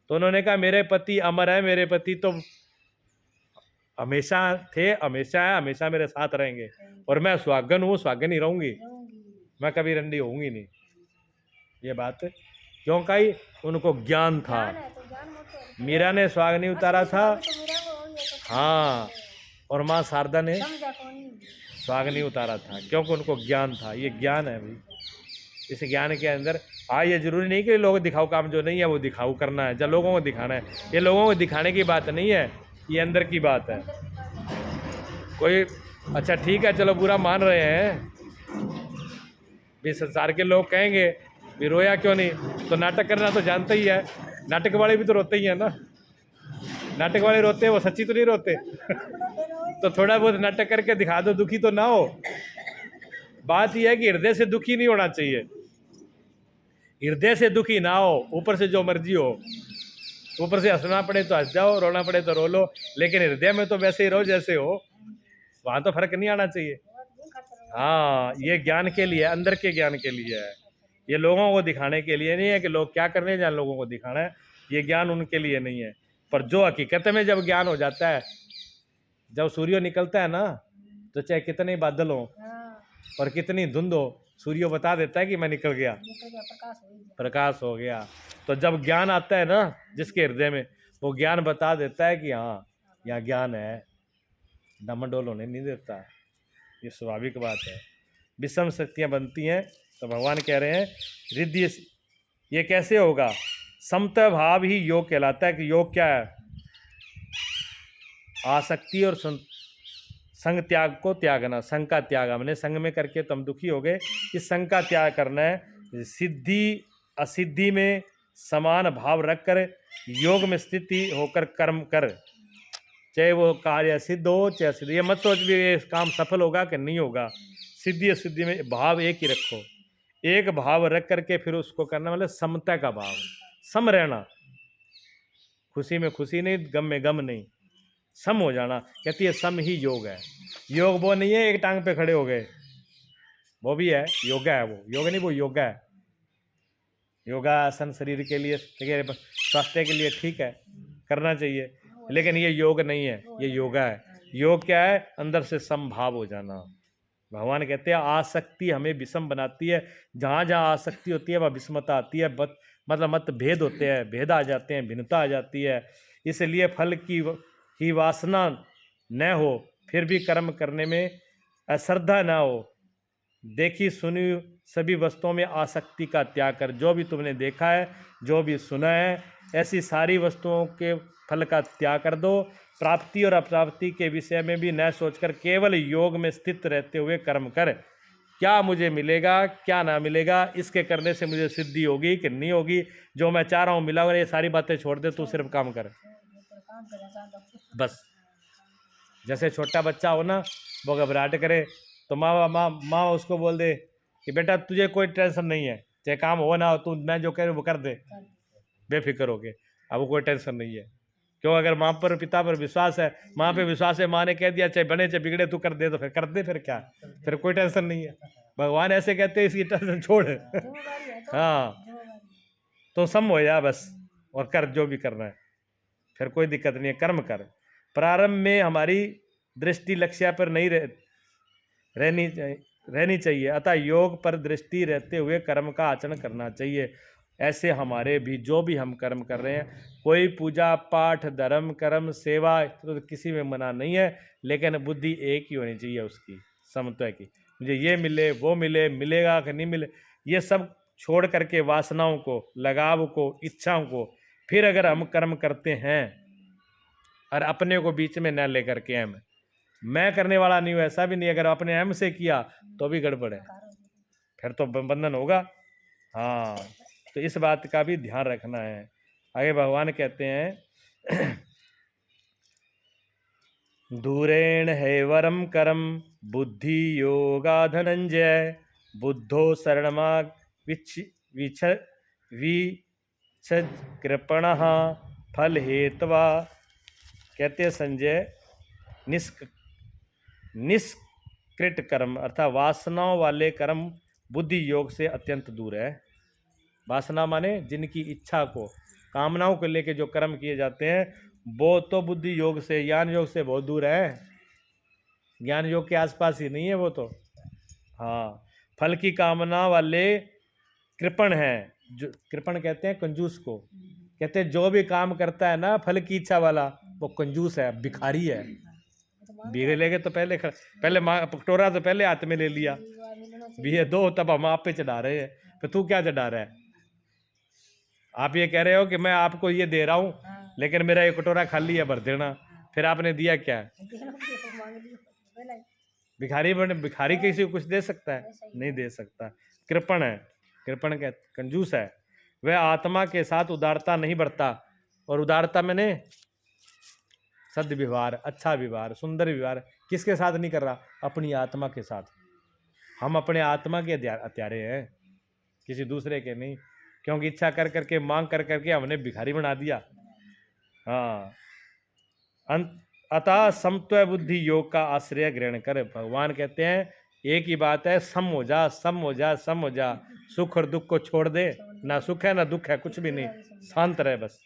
तो उन्होंने कहा मेरे पति अमर है, मेरे पति तो हमेशा थे, हमेशा है, हमेशा मेरे साथ रहेंगे, और मैं सुहागन हूँ, सुहागन ही रहूंगी, मैं कभी रंडी होऊंगी नहीं। ये बात क्यों कही? उनको ज्ञान था। मीरा ने सुहाग नहीं उतारा था, हाँ, और माँ शारदा ने सुहाग नहीं उतारा था, क्योंकि उनको ज्ञान था। ये ज्ञान है भाई। इस ज्ञान के अंदर ये जरूरी नहीं कि लोग दिखाओ, काम जो नहीं है वो दिखाओ करना है, जब लोगों को दिखाना है। ये लोगों को दिखाने की बात नहीं है, ये अंदर की बात है। कोई अच्छा ठीक है, चलो बुरा मान रहे हैं भी, संसार के लोग कहेंगे भी रोया क्यों नहीं, तो नाटक करना तो जानते ही है, नाटक वाले भी तो रोते ही है ना। नाटक वाले रोते हैं, वो सच्ची तो नहीं रोते। तो थोड़ा बहुत नाटक करके दिखा दो, दुखी तो ना हो। बात यह है कि हृदय से दुखी नहीं होना चाहिए, हृदय से दुखी ना हो, ऊपर से जो मर्जी हो, ऊपर से हंसना पड़े तो हंस जाओ, रोना पड़े तो रो लो, लेकिन हृदय में तो वैसे ही रहो जैसे हो, वहां तो फर्क नहीं आना चाहिए। हाँ, ये ज्ञान के लिए, अंदर के ज्ञान के लिए है, ये लोगों को दिखाने के लिए नहीं है कि लोग क्या कर रहे हैं, जहाँ लोगों को दिखाना है, ये ज्ञान उनके लिए नहीं है। पर जो हकीकत में जब ज्ञान हो जाता है, जब सूर्य निकलता है ना, तो चाहे कितने बादल हो और कितनी धुंध हो, सूर्य बता देता है कि मैं निकल गया, प्रकाश हो गया। तो जब ज्ञान आता है ना जिसके हृदय में, वो ज्ञान बता देता है कि हाँ यहाँ ज्ञान है, डमाडोल होने नहीं देता। ये स्वाभाविक बात है। विषम शक्तियाँ बनती हैं, तो भगवान कह रहे हैं रिद्धि, ये कैसे होगा? समता भाव ही योग कहलाता है। कि योग क्या है? आसक्ति और संग त्याग को त्यागना, संग का त्याग। हमने संग में करके तुम दुखी हो गए, इस संग का त्याग करना है। सिद्धि असिद्धि में समान भाव रखकर योग में स्थिति होकर कर्म कर, चाहे वो कार्य सिद्ध हो चाहे असिद्ध। ये मत सोच भी ये काम सफल होगा कि नहीं होगा, सिद्धि असिद्धि में भाव एक ही रखो, एक भाव रख करके फिर उसको करना, मतलब समता का भाव, सम रहना, खुशी में खुशी नहीं, गम में गम नहीं, सम हो जाना। कहती है सम ही योग है। योग वो नहीं है एक टांग पे खड़े हो गए, वो भी है, योगा है वो, योग नहीं, वो योगा है। योगासन शरीर के लिए, स्वास्थ्य के लिए ठीक है, करना चाहिए, लेकिन ये योग नहीं है, ये योगा है। योग क्या है? अंदर से समभाव हो जाना। भगवान कहते हैं आसक्ति हमें विषम बनाती है, जहाँ जहाँ आसक्ति होती है वह विषमता आती है, मतलब मतभेद होते हैं, भेद आ जाते हैं, भिन्नता आ जाती है। इसलिए फल की वासना न हो, फिर भी कर्म करने में अश्रद्धा ना हो। देखी सुनी सभी वस्तुओं में आसक्ति का त्याग कर। जो भी तुमने देखा है, जो भी सुना है, ऐसी सारी वस्तुओं के फल का त्याग कर दो। प्राप्ति और अप्राप्ति के विषय में भी न सोचकर केवल योग में स्थित रहते हुए कर्म कर। क्या मुझे मिलेगा, क्या ना मिलेगा, इसके करने से मुझे सिद्धि होगी कि नहीं होगी, जो मैं चाह रहा हूँ मिला, और ये सारी बातें छोड़ दे, तू सिर्फ काम कर बस। जैसे छोटा बच्चा हो ना, वो घबराहट करे तो माँ उसको बोल दे कि बेटा तुझे कोई टेंशन नहीं है, चाहे काम हो ना हो, तू मैं जो कह रही हूँ वो कर दे, बेफिक्र हो के। अब वो कोई टेंशन नहीं है, क्यों? अगर माँ पर पिता पर विश्वास है, माँ पे विश्वास है, माँ ने कह दिया चाहे बने चाहे बिगड़े तू कर दे, तो फिर कर दे, फिर क्या, फिर कोई टेंशन नहीं है। भगवान ऐसे कहते हैं इसकी टेंशन छोड़। हाँ, तो सम हो जा बस, और कर जो भी करना है, फिर कोई दिक्कत नहीं है, कर्म कर। प्रारंभ में हमारी दृष्टि लक्ष्य पर नहीं रहनी चाहिए, अतः योग पर दृष्टि रहते हुए कर्म का आचरण करना चाहिए। ऐसे हमारे भी जो भी हम कर्म कर रहे हैं, कोई पूजा पाठ धर्म कर्म सेवा तो किसी में मना नहीं है, लेकिन बुद्धि एक ही होनी चाहिए उसकी, समता की। मुझे ये मिले वो मिले, मिलेगा कि नहीं मिले, ये सब छोड़ करके वासनाओं को, लगाव को, इच्छाओं को, फिर अगर हम कर्म करते हैं और अपने को बीच में न लेकर के हम, मैं करने वाला नहीं हूँ ऐसा भी नहीं, अगर अपने अहम से किया तो भी गड़बड़ है, फिर तो बंधन होगा। हाँ, तो इस बात का भी ध्यान रखना है। आगे भगवान कहते हैं दूरेण है वरम करम बुद्धि योगा धनंजय, बुद्धो शरणमाग कृपण फल हेतवा। कहते संजय निष्कृत कर्म अर्थात वासनाओं वाले कर्म बुद्धि योग से अत्यंत दूर है। वासना माने जिनकी इच्छा को, कामनाओं को लेके जो कर्म किए जाते हैं वो तो बुद्धि योग से, ज्ञान योग से बहुत दूर है। ज्ञान योग के आसपास ही नहीं है वो तो। हाँ, फल की कामना वाले कृपण है। जो कृपण कहते हैं कंजूस को, कहते हैं जो भी काम करता है ना फल की इच्छा वाला वो कंजूस है, भिखारी है। भीगे लेके तो पहले कटोरा तो पहले हाथ में ले लिया, भी ये दो तब हम आप पे चढ़ा रहे हैं। तो तू क्या चढ़ा रहा है? आप ये कह रहे हो कि मैं आपको ये दे रहा हूँ लेकिन मेरा ये कटोरा खाली है, भर देना। फिर आपने दिया क्या? भिखारी बने, भिखारी किसी को कुछ दे सकता है? नहीं दे सकता। कृपण है, कृपण का कंजूस है। वह आत्मा के साथ उदारता नहीं बरता। और उदारता मैंने सद्य व्यवहार, अच्छा व्यवहार, सुंदर व्यवहार किसके साथ नहीं कर रहा? अपनी आत्मा के साथ। हम अपने आत्मा के हत्यारे हैं, किसी दूसरे के नहीं। क्योंकि इच्छा कर करके, मांग कर करके हमने भिखारी बना दिया। हाँ, अतः समत्व बुद्धि योग का आश्रय ग्रहण कर। भगवान कहते हैं एक ही बात है, सम हो जा, सम हो जा, सम हो जा। सुख और दुख को छोड़ दे, ना सुख है ना दुख है, कुछ भी नहीं, शांत रहे बस।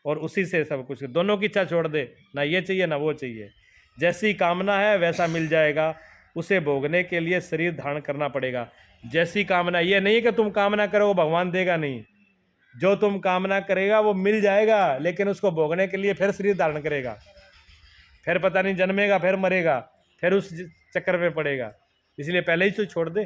और उसी से सब कुछ, दोनों की इच्छा छोड़ दे, ना ये चाहिए ना वो चाहिए। जैसी कामना है वैसा मिल जाएगा, उसे भोगने के लिए शरीर धारण करना पड़ेगा। जैसी कामना, ये नहीं कि तुम कामना करो भगवान देगा नहीं। जो तुम कामना करेगा वो मिल जाएगा, लेकिन उसको भोगने के लिए फिर शरीर धारण करेगा, फिर पता नहीं जन्मेगा, फिर मरेगा, फिर उस चक्कर में पड़ेगा। इसलिए पहले ही तो छोड़ दे,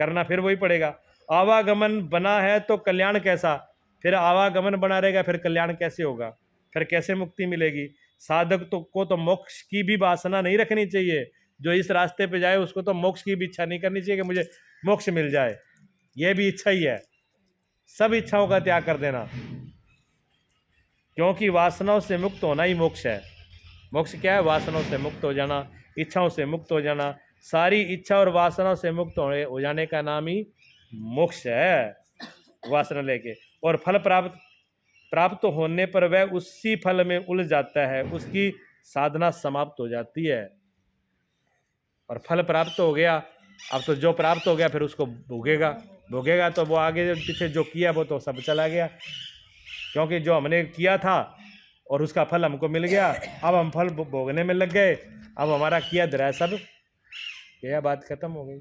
करना फिर वही पड़ेगा। आवागमन बना है तो कल्याण कैसा? फिर आवागमन बना रहेगा फिर कल्याण कैसे होगा? फिर कैसे मुक्ति मिलेगी? साधक को तो मोक्ष की भी वासना नहीं रखनी चाहिए। जो इस रास्ते पे जाए उसको तो मोक्ष की भी इच्छा नहीं करनी चाहिए कि मुझे मोक्ष मिल जाए। यह भी इच्छा ही है। सब इच्छाओं का त्याग कर देना, क्योंकि वासनाओं से मुक्त होना ही मोक्ष है। मोक्ष क्या है? वासनाओं से मुक्त हो जाना, इच्छाओं से मुक्त हो जाना। सारी इच्छा और वासनाओं से मुक्त हो जाने का नाम ही मोक्ष है। वासना लेके और फल प्राप्त होने पर वह उसी फल में उलझ जाता है, उसकी साधना समाप्त हो जाती है। और फल प्राप्त हो गया, अब तो जो प्राप्त हो गया फिर उसको भोगेगा तो वो आगे पीछे जो किया वो तो सब चला गया। क्योंकि जो हमने किया था और उसका फल हमको मिल गया, अब हम फल भोगने में लग गए। अब हमारा किया धरा सब, यह बात खत्म हो गई।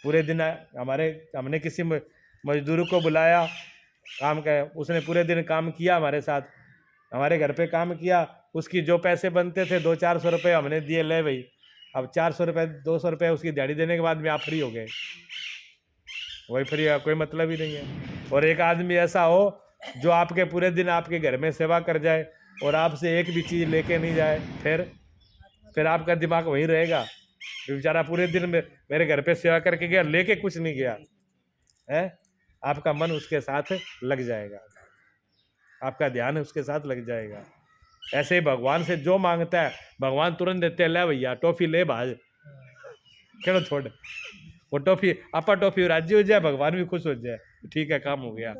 पूरे दिन हमने किसी मजदूर को बुलाया काम का, उसने पूरे दिन काम किया हमारे साथ, हमारे घर पे काम किया। उसकी जो पैसे बनते थे 200-400 रुपये हमने दिए, ले भाई अब 400 रुपये 200 रुपये उसकी दिहाड़ी देने के बाद में आप फ्री हो गए। वही फ्री है, कोई मतलब ही नहीं है। और एक आदमी ऐसा हो जो आपके पूरे दिन आपके घर में सेवा कर जाए और आपसे एक भी चीज़ लेके नहीं जाए, फिर आपका दिमाग वहीं रहेगा। बेचारा पूरे दिन में मेरे घर पे सेवा करके गया, लेके कुछ नहीं गया है। आपका मन उसके साथ लग जाएगा, आपका ध्यान उसके साथ लग जाएगा। ऐसे ही भगवान से जो मांगता है भगवान तुरंत देते हैं। ले भैया टॉफी ले भाज, क्यों छोड़ वो टॉफी, आपा टॉफी राजी हो जाए, भगवान भी खुश हो जाए, ठीक है काम हो गया।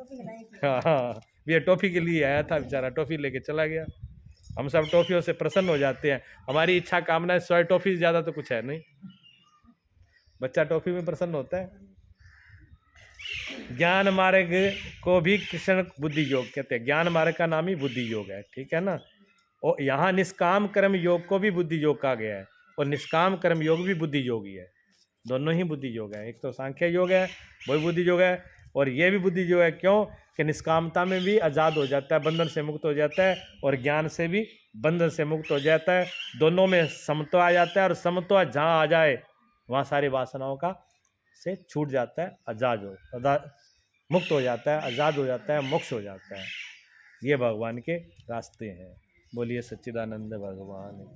हाँ, ये टॉफी के लिए आया था बेचारा, टॉफी लेके चला गया। हम सब टॉफियों से प्रसन्न हो जाते हैं। हमारी इच्छा कामना स्वयं टॉफी से ज़्यादा तो कुछ है नहीं। बच्चा टॉफी में प्रसन्न होता है। ज्ञान मार्ग को भी कृष्ण बुद्धि योग कहते हैं। ज्ञान मार्ग का नाम ही बुद्धि योग है, ठीक है ना। और यहाँ निष्काम कर्म योग को भी बुद्धि योग कहा गया है, और निष्काम कर्म योग भी बुद्धि योग ही है। दोनों ही बुद्धि योग है। एक तो सांख्य योग है, वही बुद्धि योग है, और ये भी बुद्धि योग है। क्यों कि निष्कामता में भी आज़ाद हो जाता है, बंधन से मुक्त हो जाता है, और ज्ञान से भी बंधन से मुक्त हो जाता है। दोनों में समत्व आ जाता है, और समत्व जहाँ आ जाए वहाँ सारी वासनाओं का से छूट जाता है, मुक्त हो जाता है, आज़ाद हो जाता है, मोक्ष हो जाता है। ये भगवान के रास्ते हैं। बोलिए सच्चिदानंद भगवान।